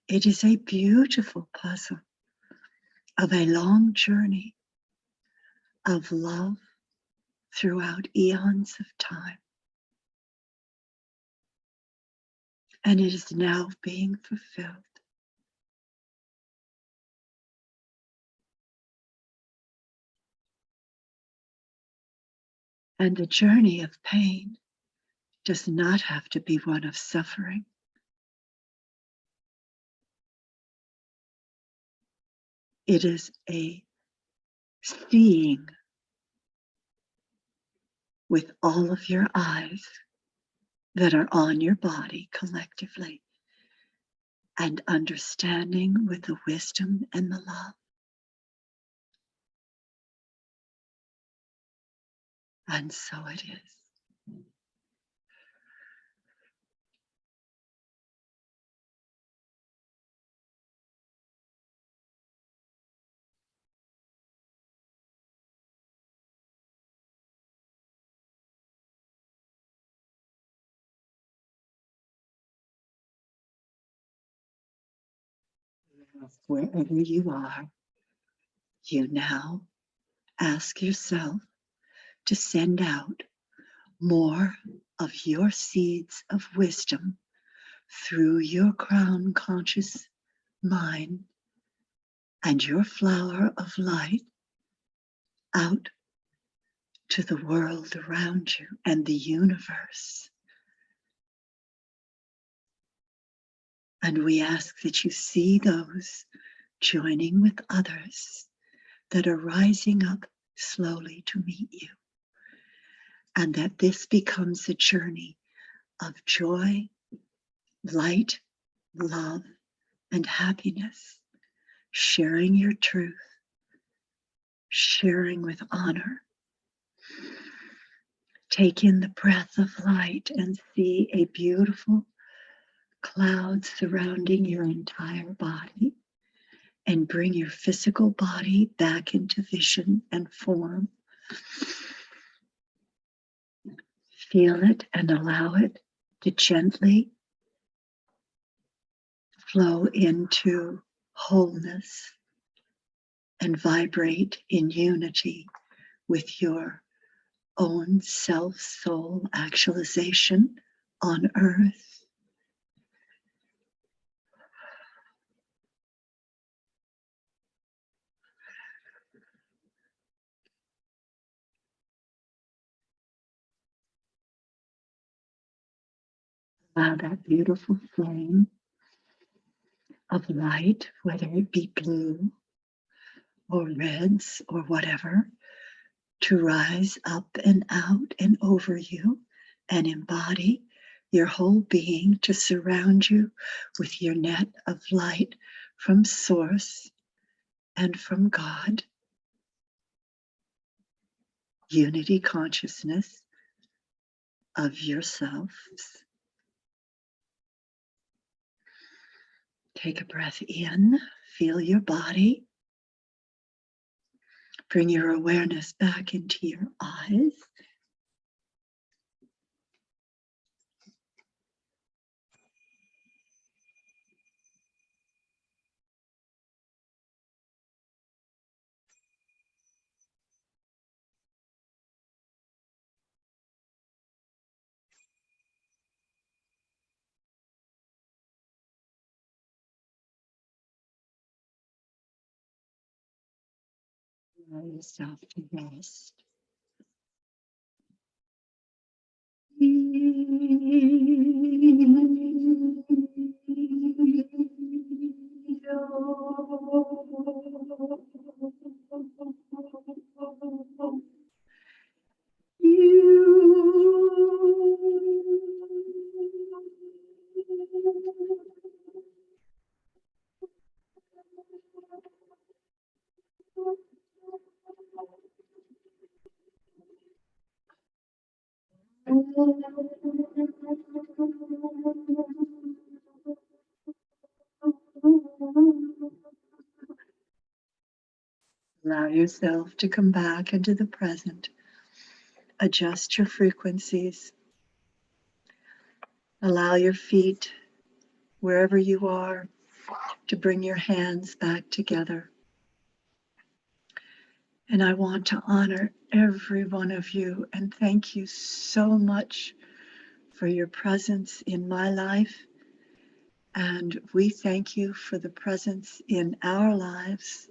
It is a beautiful puzzle of a long journey of love throughout eons of time. And it is now being fulfilled. And the journey of pain does not have to be one of suffering. It is a seeing with all of your eyes that are on your body collectively, and understanding with the wisdom and the love. And so it is. Wherever you are, you now ask yourself to send out more of your seeds of wisdom through your crown conscious mind and your flower of light out to the world around you and the universe. And we ask that you see those joining with others that are rising up slowly to meet you. And that this becomes a journey of joy, light, love, and happiness, sharing your truth, sharing with honor. Take in the breath of light and see a beautiful cloud surrounding your entire body, and bring your physical body back into vision and form. Feel it and allow it to gently flow into wholeness and vibrate in unity with your own self-soul actualization on earth. Allow that beautiful flame of light, whether it be blue or reds or whatever, to rise up and out and over you and embody your whole being, to surround you with your net of light from Source and from God, unity consciousness of yourselves. Take a breath in, feel your body. Bring your awareness back into your eyes. Allow yourself to rest. Allow yourself to come back into the present. Adjust your frequencies. Allow your feet, wherever you are, to bring your hands back together. And I want to honor every one of you and thank you so much for your presence in my life. And we thank you for the presence in our lives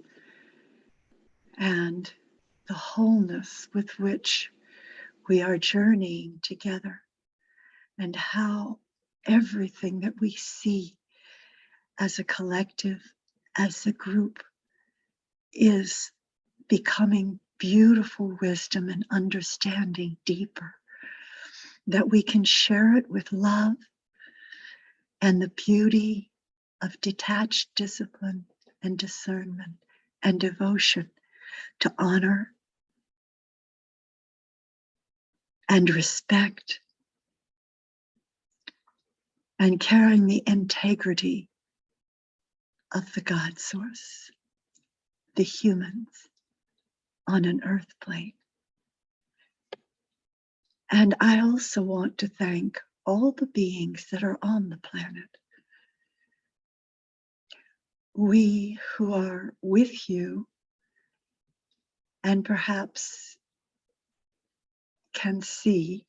and the wholeness with which we are journeying together, and how everything that we see as a collective, as a group, is becoming beautiful wisdom and understanding deeper, that we can share it with love and the beauty of detached discipline and discernment and devotion to honor and respect and carrying the integrity of the God source, the humans on an earth plane. And I also want to thank all the beings that are on the planet. We who are with you and perhaps can see,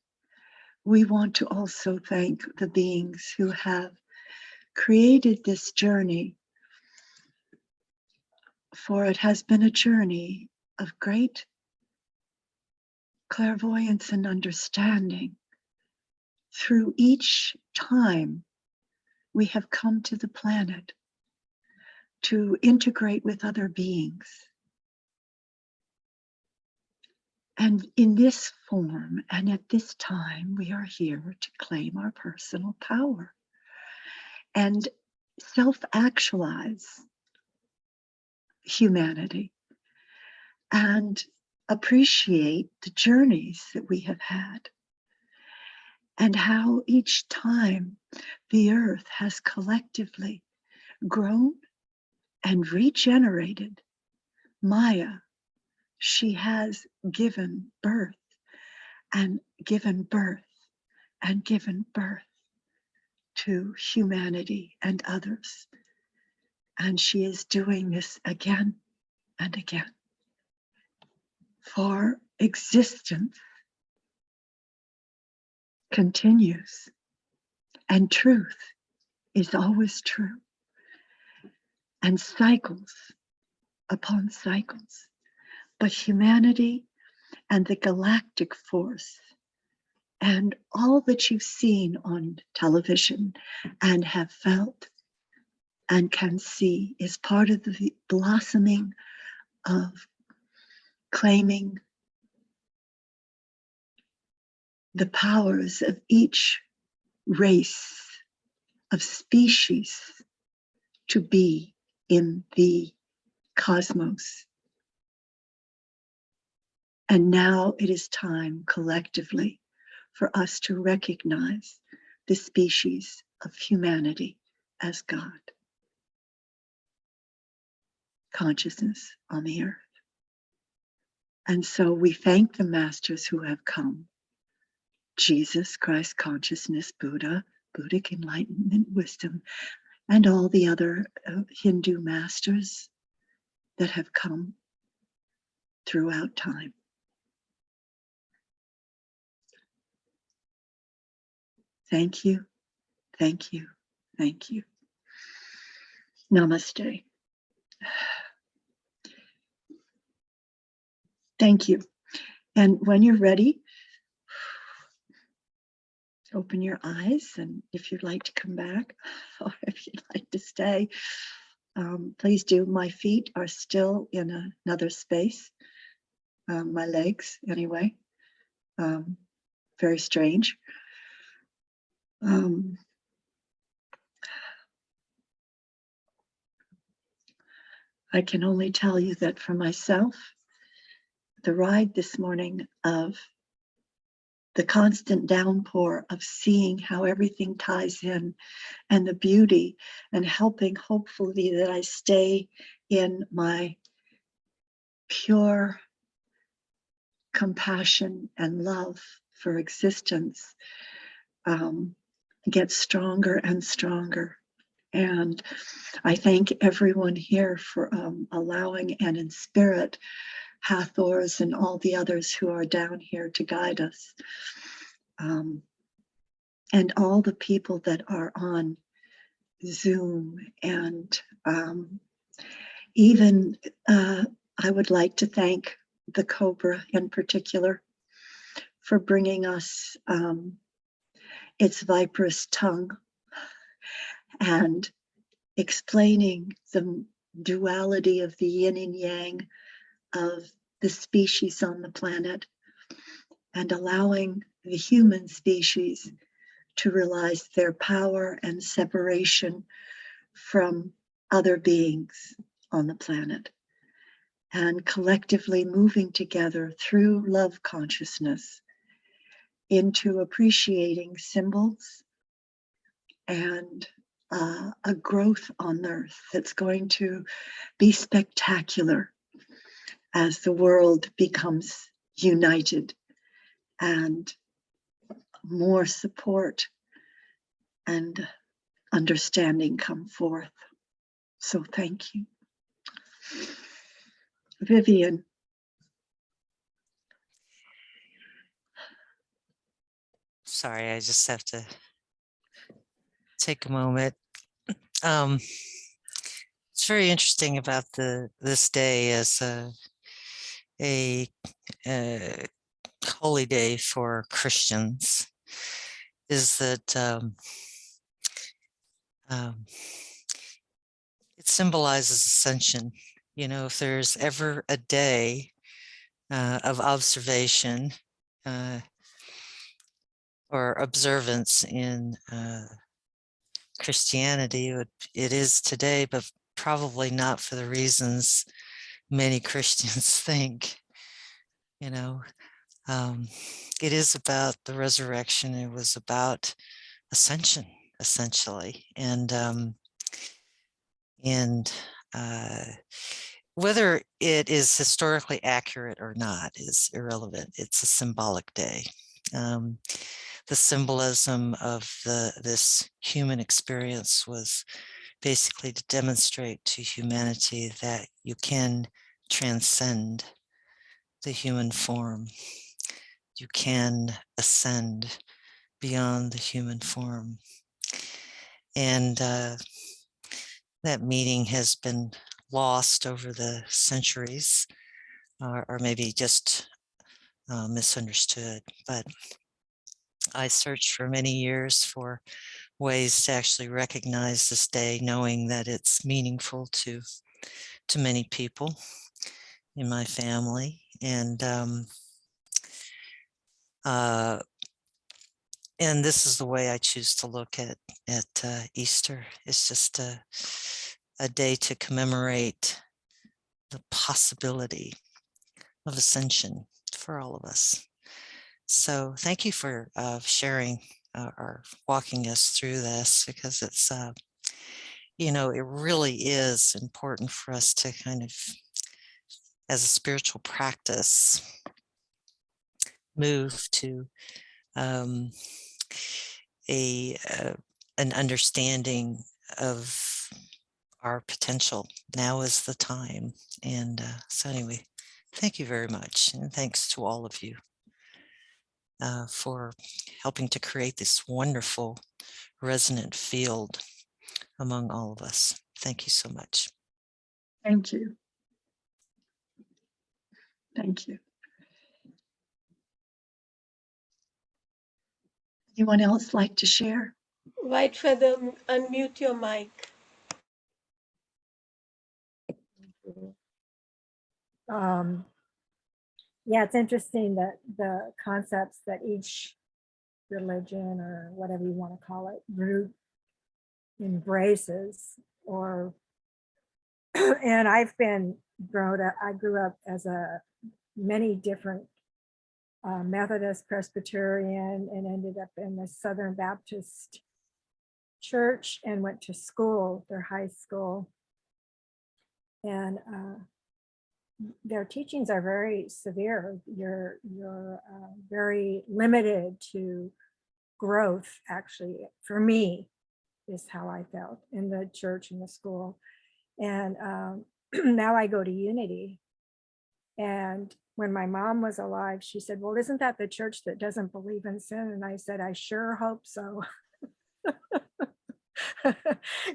we want to also thank the beings who have created this journey, for it has been a journey of great clairvoyance and understanding. Through each time we have come to the planet to integrate with other beings. And in this form and at this time, we are here to claim our personal power and self-actualize humanity and appreciate the journeys that we have had and how each time the earth has collectively grown and regenerated. Maya, she has given birth and given birth and given birth to humanity and others. And she is doing this again and again. For existence continues, and truth is always true, and cycles upon cycles. But humanity and the galactic force and all that you've seen on television and have felt and can see is part of the blossoming of claiming the powers of each race of species to be in the cosmos. And now it is time collectively for us to recognize the species of humanity as God, consciousness on the earth. And so we thank the masters who have come, Jesus, Christ, consciousness, Buddha, Buddhic enlightenment, wisdom, and all the other Hindu masters that have come throughout time. Thank you, thank you, thank you. Namaste. Thank you. And when you're ready, open your eyes, and if you'd like to come back or if you'd like to stay, please do. My feet are still in another space, my legs anyway. Very strange. I can only tell you that for myself, the ride this morning of the constant downpour of seeing how everything ties in and the beauty, and helping hopefully that I stay in my pure compassion and love for existence, gets stronger and stronger. And I thank everyone here for allowing, and in spirit, Hathors and all the others who are down here to guide us. And all the people that are on Zoom. And even I would like to thank the Cobra in particular for bringing us its viperous tongue and explaining the duality of the yin and yang of the species on the planet, and allowing the human species to realize their power and separation from other beings on the planet, and collectively moving together through love consciousness into appreciating symbols and a growth on earth that's going to be spectacular as the world becomes united and more support and understanding come forth. So thank you. Vivian. Sorry, I just have to take a moment. It's very interesting about this day as a holy day for Christians, is that it symbolizes ascension. You know, if there's ever a day of observation or observance in Christianity, it is today, but probably not for the reasons many Christians think. You know, it is about the resurrection. It was about ascension, essentially, and whether it is historically accurate or not is irrelevant. It's a symbolic day. The symbolism of this human experience was basically to demonstrate to humanity that you can transcend the human form. You can ascend beyond the human form. And that meaning has been lost over the centuries, or maybe just misunderstood. But I searched for many years for ways to actually recognize this day, knowing that it's meaningful to many people in my family. And this is the way I choose to look at Easter. It's just a day to commemorate the possibility of ascension best for all of us. So thank you for sharing or walking us through this, because it's, it really is important for us to kind of, as a spiritual practice, move to um, a an understanding of our potential. Now is the time. And so anyway, thank you very much. And thanks to all of you for helping to create this wonderful resonant field among all of us. Thank you so much. Thank you. Thank you. Anyone else like to share? White Feather, unmute your mic. Um, yeah, it's interesting that the concepts that each religion, or whatever you want to call it, group embraces, or and I've been grown up, I grew up as a many different Methodist, Presbyterian, and ended up in the Southern Baptist church and went to school, their high school. And their teachings are very severe. You're very limited to growth, actually, for me, is how I felt in the church and the school. And now I go to Unity. And when my mom was alive, she said, well, isn't that the church that doesn't believe in sin? And I said, I sure hope so.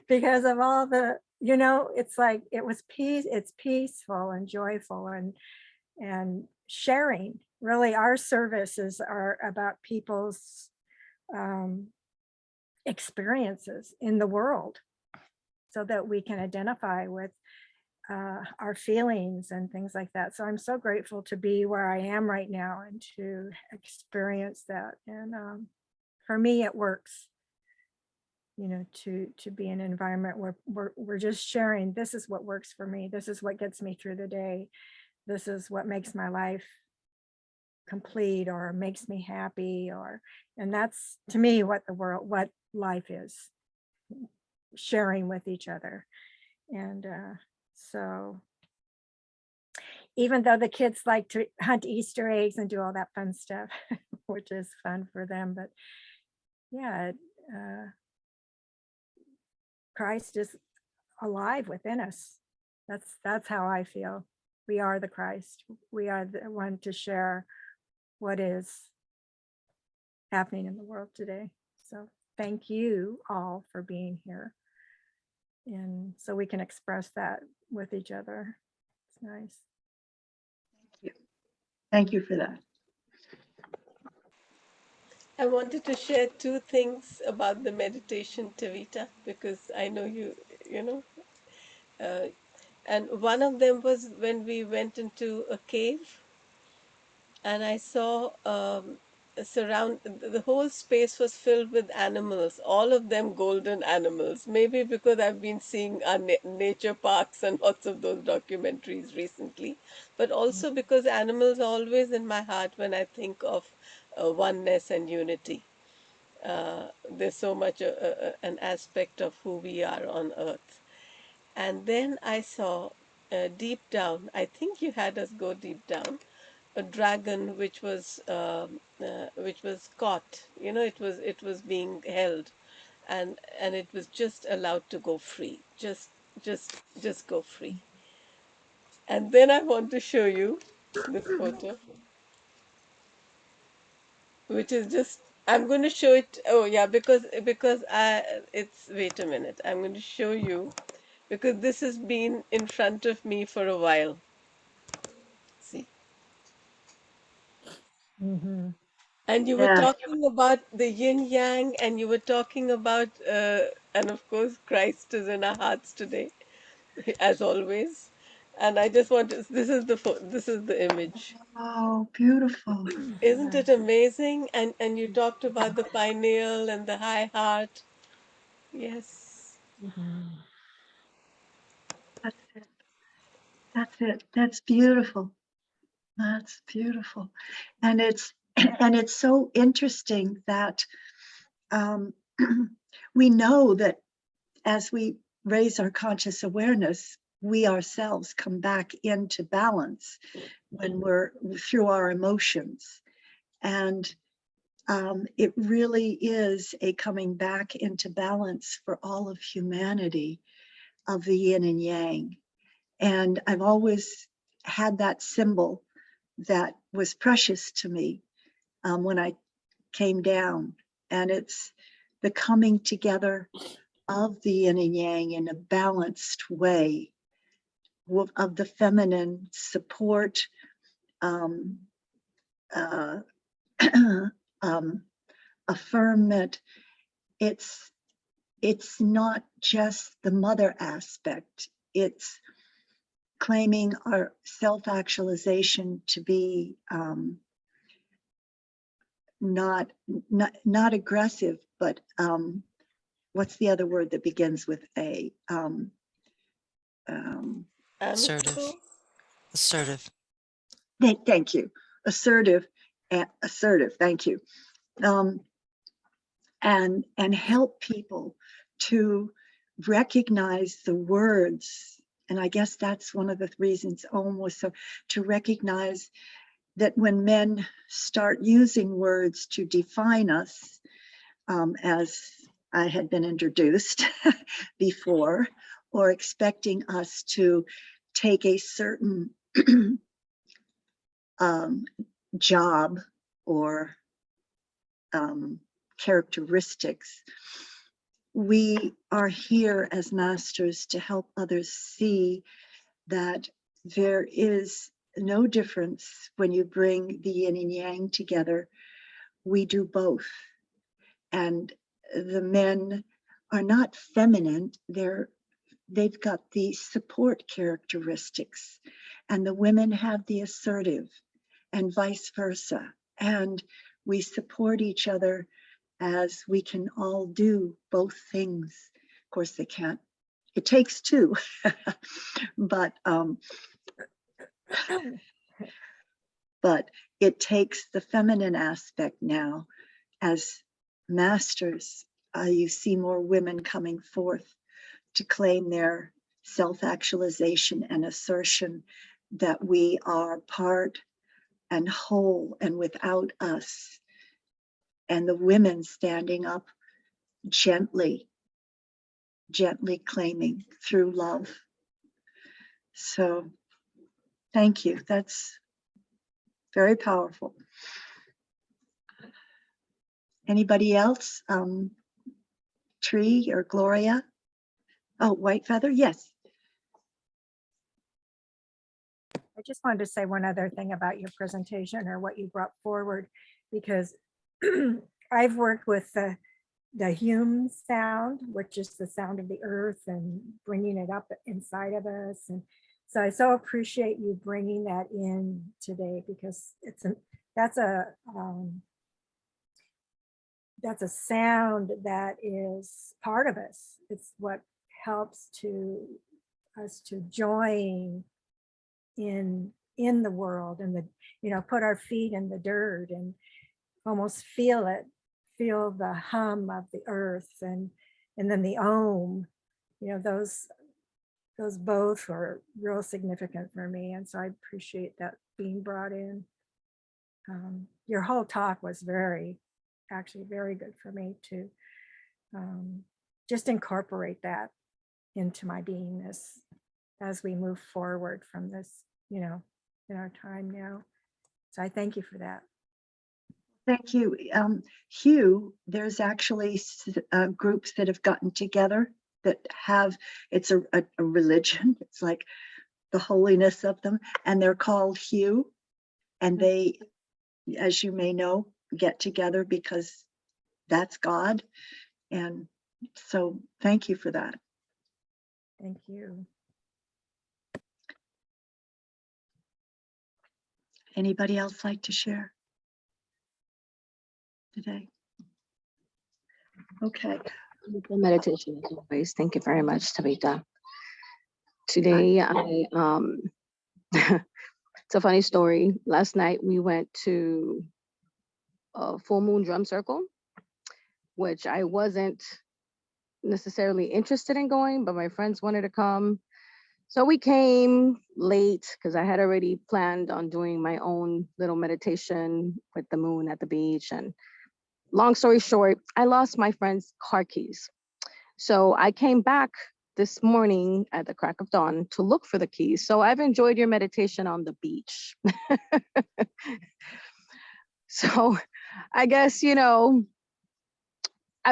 Because of all the, it's like, it was peace, it's peaceful and joyful and sharing. Really, our services are about people's experiences in the world, so that we can identify with our feelings and things like that. So I'm so grateful to be where I am right now and to experience that. And for me, it works, to be in an environment where we're just sharing, this is what works for me. This is what gets me through the day. This is what makes my life complete or makes me happy, and that's, to me, what life is, sharing with each other. And so even though the kids like to hunt Easter eggs and do all that fun stuff, which is fun for them, but yeah, Christ is alive within us. That's how I feel. We are the Christ. We are the one to share what is happening in the world today. So thank you all for being here. And so we can express that with each other. It's nice. Thank you for that. I wanted to share two things about the meditation, Tavita, because I know you know, uh, and one of them was when we went into a cave, and I saw the whole space was filled with animals, all of them golden animals. Maybe because I've been seeing our nature parks and lots of those documentaries recently, but also because animals are always in my heart when I think of oneness and unity. There's so much an aspect of who we are on earth. And then I saw deep down, I think you had us go deep down, a dragon which was caught. It was being held, and it was just allowed to go free. Just go free. And then I want to show you this photo, which is just, I'm going to show it. Oh yeah, because I it's wait a minute. I'm going to show you because this has been in front of me for a while. See. Mm-hmm. And you were Yes. talking about the yin yang, and you were talking about, and of course, Christ is in our hearts today, as always. And I just want to, this is the image. Oh, beautiful. Isn't it amazing? And you talked about the pineal and the high heart. Yes. Mm-hmm. That's it. That's it. That's beautiful. That's beautiful. And it's and it's so interesting that um, we know that as we raise our conscious awareness, we ourselves come back into balance when we're through our emotions. And it really is a coming back into balance for all of humanity, of the yin and yang. And I've always had that symbol that was precious to me when I came down. And it's the coming together of the yin and yang in a balanced way, of the feminine support, um, uh, affirmment. It's not just the mother aspect. It's claiming our self-actualization to be not aggressive, but what's the other word that begins with A? Assertive. Amicable. Assertive. Thank you. Assertive, assertive. Thank you. And help people to recognize the words. And I guess that's one of the reasons Om was so, to recognize that when men start using words to define us, as I had been introduced before, or expecting us to take a certain job or characteristics, we are here as masters to help others see that there is no difference when you bring the yin and yang together. We do both. And the men are not feminine, they've got the support characteristics, and the women have the assertive, and vice versa. And we support each other as we can all do both things. Of course, they can't, it takes two, but it takes the feminine aspect now. As masters, you see more women coming forth to claim their self-actualization and assertion that we are part and whole and without us. And the women standing up gently claiming through love. So thank you. That's very powerful. Anybody else? Tree or Gloria? Oh, White Feather, yes. I just wanted to say one other thing about your presentation or what you brought forward, because I've worked with the Hume sound, which is the sound of the earth and bringing it up inside of us. And so I so appreciate you bringing that in today, because that's a sound that is part of us. It's what helps us to join in the world, and put our feet in the dirt and almost feel the hum of the earth, and then the Om, those both are real significant for me. And so I appreciate that being brought in. Your whole talk was actually very good for me to just incorporate that into my beingness as we move forward from this, in our time now. So I thank you for that. Thank you. Hugh, there's actually groups that have gotten together that have, it's a religion. It's like the holiness of them, and they're called Hugh. And they, as you may know, get together because that's God. And so thank you for that. Thank you. Anybody else like to share today? Okay. Beautiful meditation as always. Thank you very much, Taveta. Today, I It's a funny story. Last night we went to a full moon drum circle, which I wasn't necessarily interested in going, but my friends wanted to come. So we came late because I had already planned on doing my own little meditation with the moon at the beach. And long story short, I lost my friend's car keys. So I came back this morning at the crack of dawn to look for the keys. So I've enjoyed your meditation on the beach. So I guess, I'm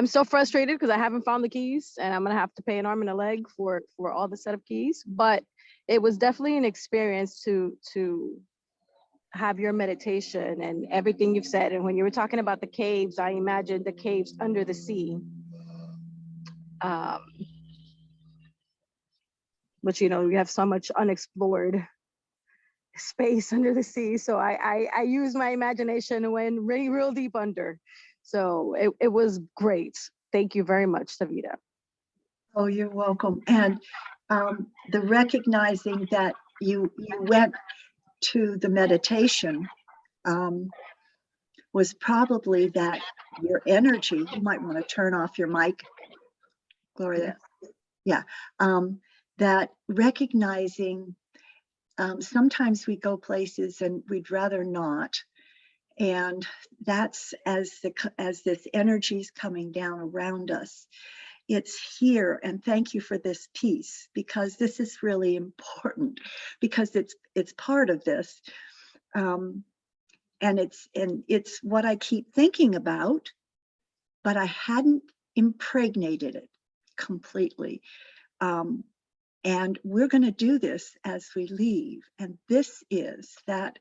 so frustrated because I haven't found the keys and I'm gonna have to pay an arm and a leg for all the set of keys. But it was definitely an experience to have your meditation and everything you've said. And when you were talking about the caves, I imagined the caves under the sea. Which we have so much unexplored space under the sea. So I use my imagination and went really real deep under. So it was great. Thank you very much, Taveta. Oh, you're welcome. And the recognizing that you went to the meditation was probably that your energy, you might want to turn off your mic, Gloria. Yeah. That recognizing sometimes we go places and we'd rather not. And that's as this energy is coming down around us. It's here, and thank you for this piece, because this is really important, because it's part of this. And it's what I keep thinking about, but I hadn't impregnated it completely. And we're going to do this as we leave. And this is that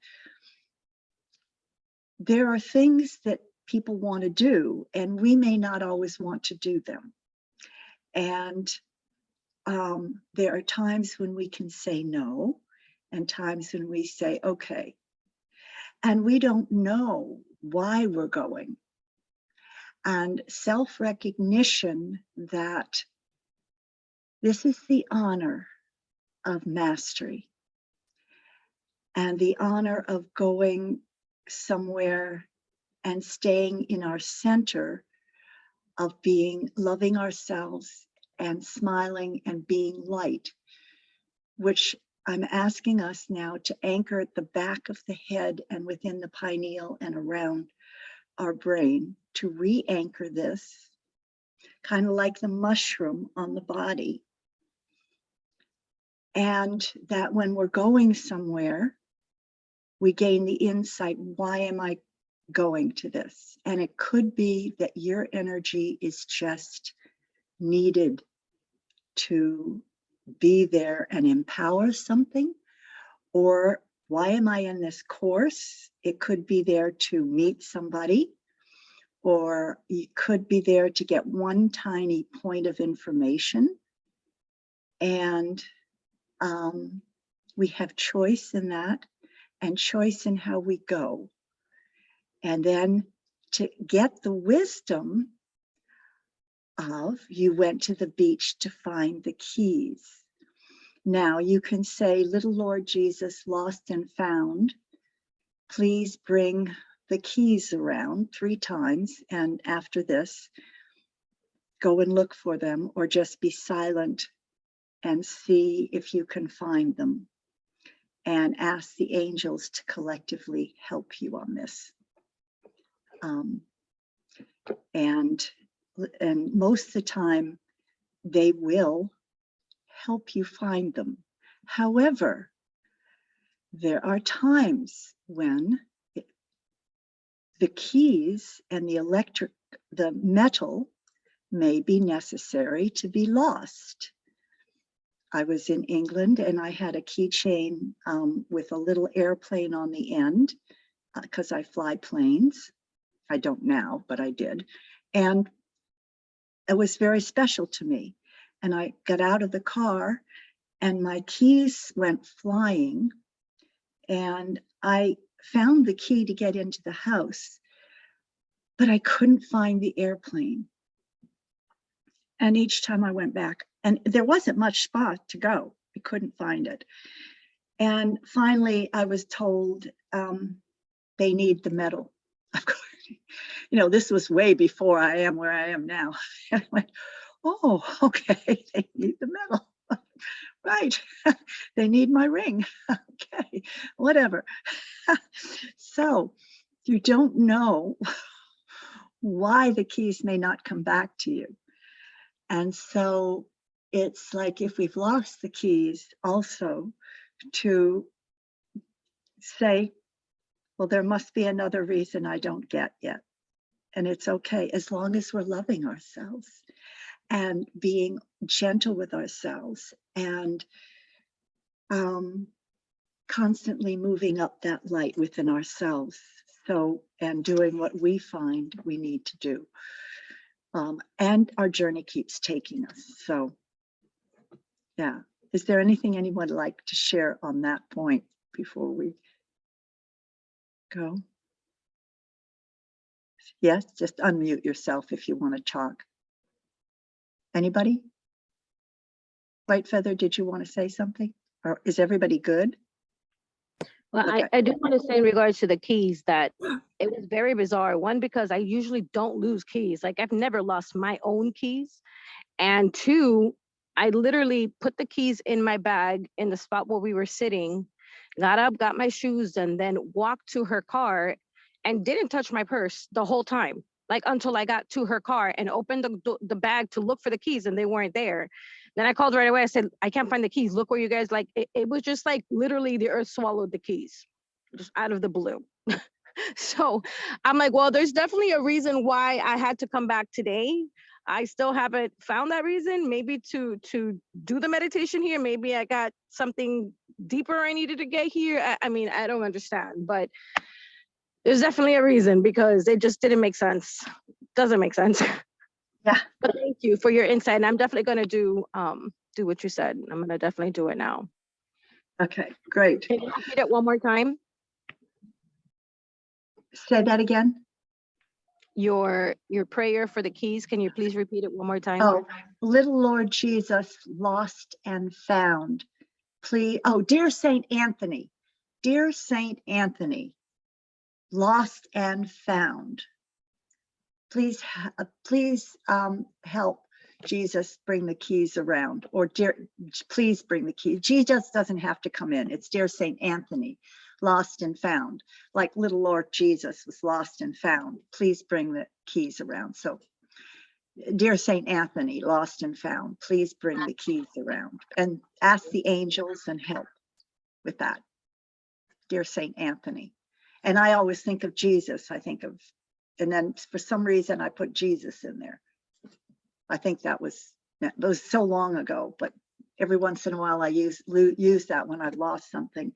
there are things that people want to do, and we may not always want to do them. And there are times when we can say no, and times when we say, okay. And we don't know why we're going. And self-recognition that this is the honor of mastery and the honor of going somewhere and staying in our center of loving ourselves and smiling and being light, which I'm asking us now to anchor at the back of the head and within the pineal and around our brain, to re-anchor this, kind of like the mushroom on the body. And that when we're going somewhere, we gain the insight, why am I going to this? And it could be that your energy is just needed to be there and empower something. Or why am I in this course? It could be there to meet somebody, or you could be there to get one tiny point of information. And we have choice in that, and choice in how we go. And then to get the wisdom of, you went to the beach to find the keys. Now you can say, little Lord Jesus, lost and found, please bring the keys around 3 times. And after this, go and look for them, or just be silent and see if you can find them, and ask the angels to collectively help you on this. And most of the time, they will help you find them. However, there are times when the keys and the metal may be necessary to be lost. I was in England and I had a keychain with a little airplane on the end, because I fly planes. I don't now, but I did. And it was very special to me. And I got out of the car and my keys went flying, and I found the key to get into the house, but I couldn't find the airplane. And each time I went back, and there wasn't much spot to go, I couldn't find it. And finally, I was told they need the metal. Of course, this was way before I am where I am now. And I went, oh, okay, they need the metal. Right, they need my ring. Okay, whatever. So you don't know why the keys may not come back to you. And so it's like, if we've lost the keys, also to say, well, there must be another reason I don't get yet. And it's okay, as long as we're loving ourselves and being gentle with ourselves and constantly moving up that light within ourselves. So, and doing what we find we need to do. And our journey keeps taking us. So, yeah. Is there anything anyone would like to share on that point before we go? Yes, just unmute yourself if you want to talk. Anybody? White Feather, did you want to say something? Or is everybody good? Well, Okay. I do want to say in regards to the keys that it was very bizarre. One, because I usually don't lose keys. Like, I've never lost my own keys. And two, I literally put the keys in my bag in the spot where we were sitting, got up, got my shoes, and then walked to her car and didn't touch my purse the whole time. Like, until I got to her car and opened the bag to look for the keys, and they weren't there. Then I called right away. I said, I can't find the keys. Look where you guys, like, it was just like literally the earth swallowed the keys just out of the blue. So I'm like, well, there's definitely a reason why I had to come back today. I still haven't found that reason. Maybe to do the meditation here. Maybe I got something deeper I needed to get here. I mean, I don't understand, but there's definitely a reason, because it just didn't make sense. Doesn't make sense. Yeah. But thank you for your insight. And I'm definitely going to do what you said. I'm going to definitely do it now. Okay, great. Can you repeat it one more time? Say that again. Your prayer for the keys. Can you please repeat it one more time? Oh, little Lord Jesus, lost and found. Please, oh, dear Saint Anthony, lost and found. Please, help Jesus bring the keys around, or please bring the keys. Jesus doesn't have to come in. It's dear Saint Anthony, lost and found, like little Lord Jesus was lost and found. Please bring the keys around. So, dear Saint Anthony, lost and found, please bring the keys around, and ask the angels and help with that. Dear Saint Anthony. And I always think of Jesus. And then for some reason I put Jesus in there. I think that was so long ago, but every once in a while I use that when I've lost something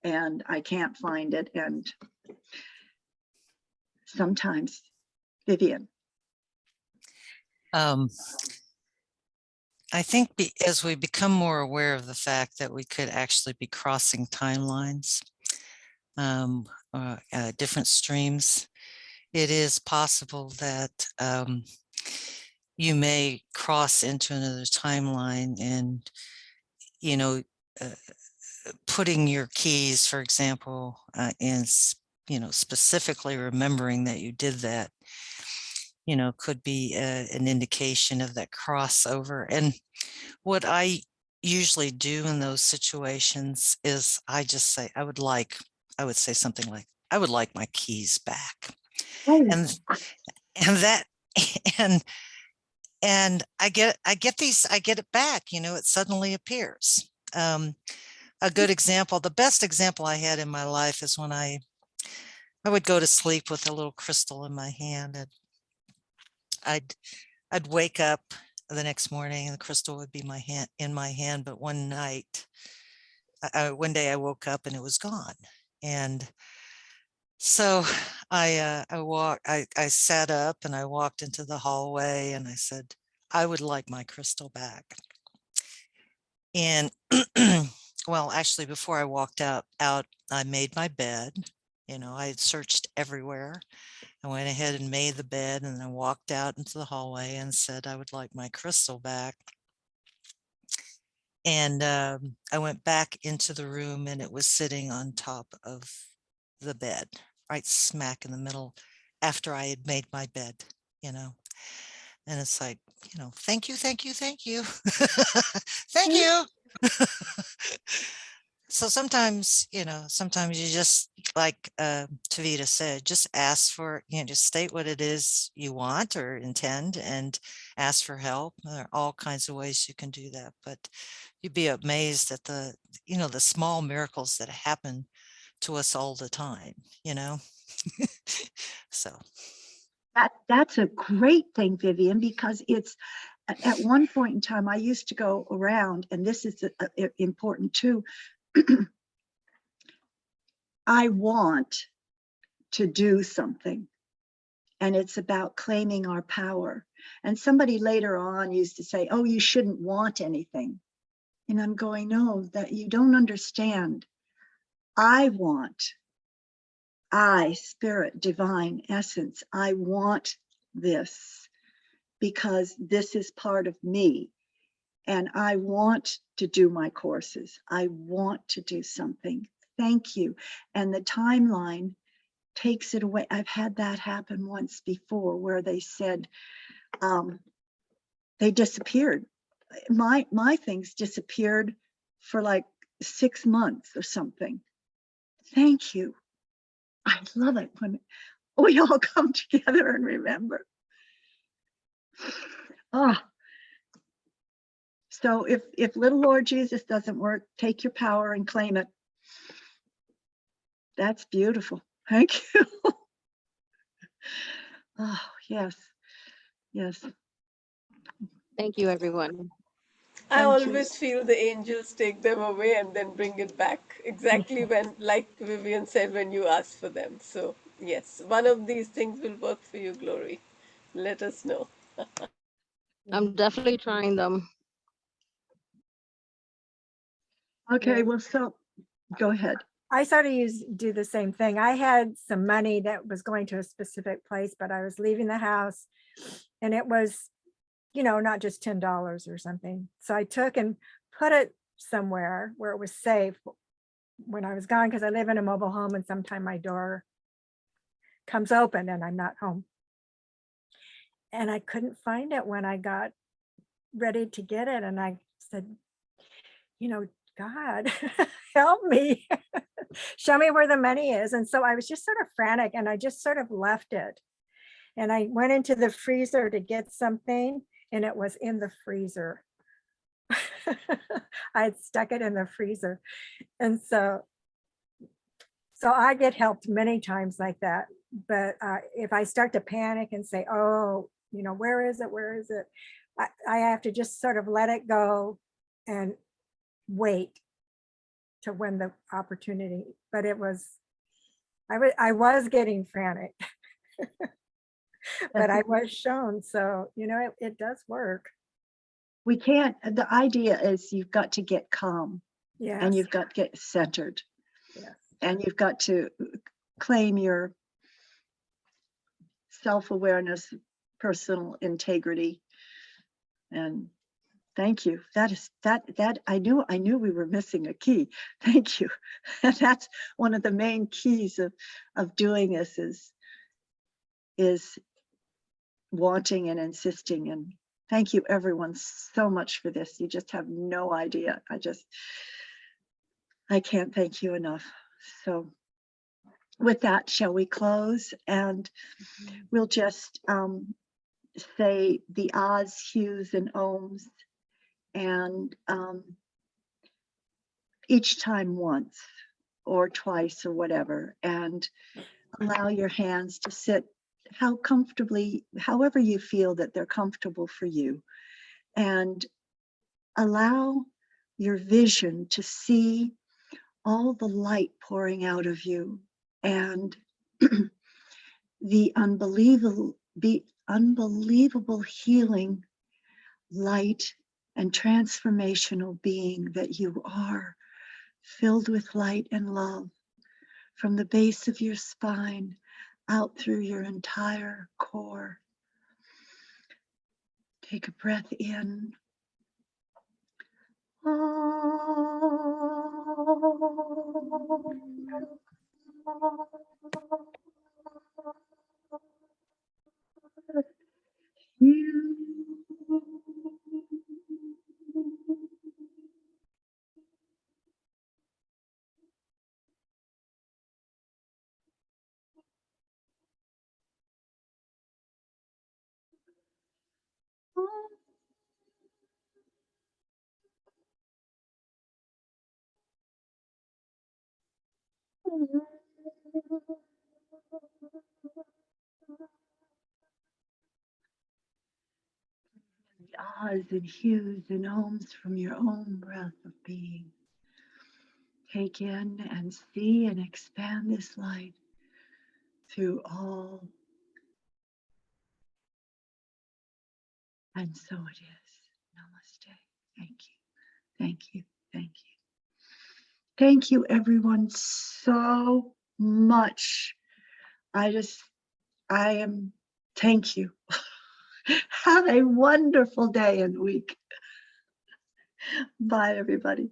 and I can't find it. And sometimes, Vivian. I think as we become more aware of the fact that we could actually be crossing timelines, different streams, it is possible that you may cross into another timeline and, putting your keys, for example, and, specifically remembering that you did that, could be an indication of that crossover. And what I usually do in those situations is I just say, I would say something like, I would like my keys back. Oh. And that, and I get it back, it suddenly appears. A good example, the best example I had in my life is when I would go to sleep with a little crystal in my hand, and I'd wake up the next morning and the crystal would be in my hand. But one day I woke up and it was gone. And so I sat up and I walked into the hallway and I said, I would like my crystal back. And well, actually, before I walked out, I made my bed. I had searched everywhere. I went ahead and made the bed, and then I walked out into the hallway and said, I would like my crystal back. And I went back into the room and it was sitting on top of the bed, right smack in the middle after I had made my bed, you know. And it's like, you know, thank you, thank you, thank you. Thank you. So sometimes, you know, sometimes you just, like Taveta said, just ask for, you know, just state what it is you want or intend and ask for help. There are all kinds of ways you can do that, but you'd be amazed at the, you know, the small miracles that happen to us all the time, you know? So. That's a great thing, Vivian, because it's at one point in time, I used to go around, and this is important too. I want to do something, and it's about claiming our power. And somebody later on used to say, oh, you shouldn't want anything. And I'm going, no, that you don't understand. I want, I, spirit, divine essence, I want this because this is part of me. And I want to do my courses. I want to do something. Thank you. And the timeline takes it away. I've had that happen once before where they said they disappeared. My things disappeared for like 6 months or something. Thank you. I love it when we all come together and remember. Oh, so if little Lord Jesus doesn't work, take your power and claim it. That's beautiful. Thank you. Oh, yes, yes. Thank you, everyone. I Thank you. always feel the angels take them away and then bring it back exactly when, like Vivian said, when you ask for them. So, yes, one of these things will work for you, Glory. Let us know. I'm definitely trying them. Okay, Yeah. well, so go ahead. I sort of do the same thing. I had some money that was going to a specific place, but I was leaving the house and it was, you know, not just $10 or something. So I took and put it somewhere where it was safe when I was gone, because I live in a mobile home and sometimes my door comes open and I'm not home. And I couldn't find it when I got ready to get it. And I said, you know, God, help me. Show me where the money is. And so I was just sort of frantic and I just sort of left it. And I went into the freezer to get something and it was in the freezer. I had stuck it in the freezer. And so I get helped many times like that. But if I start to panic and say, oh, you know, where is it? Where is it? I have to just sort of let it go and wait to when the opportunity, but it was, I was getting frantic, but I was shown. So, you know, it does work. We can't, the idea is you've got to get calm Yes. and you've got to get centered. Yes. And you've got to claim your self-awareness, personal integrity. And thank you. That I knew we were missing a key. Thank you. That's one of the main keys of doing this is wanting and insisting. And thank you everyone so much for this. You just have no idea. I can't thank you enough. So with that, shall we close? And we'll just say the ahs, hues, and ohms, and each time once or twice or whatever, and allow your hands to sit how comfortably, however you feel that they're comfortable for you, and allow your vision to see all the light pouring out of you and the unbelievable healing light and transformational being that you are, filled with light and love from the base of your spine out through your entire core. Take a breath in. Ahs and hues and ohms from your own breath of being. Take in and see and expand this light through all. And so it is. Namaste. Thank you. Thank you. Thank you. Thank you, everyone, so much. Thank you. Have a wonderful day and week. Bye, everybody.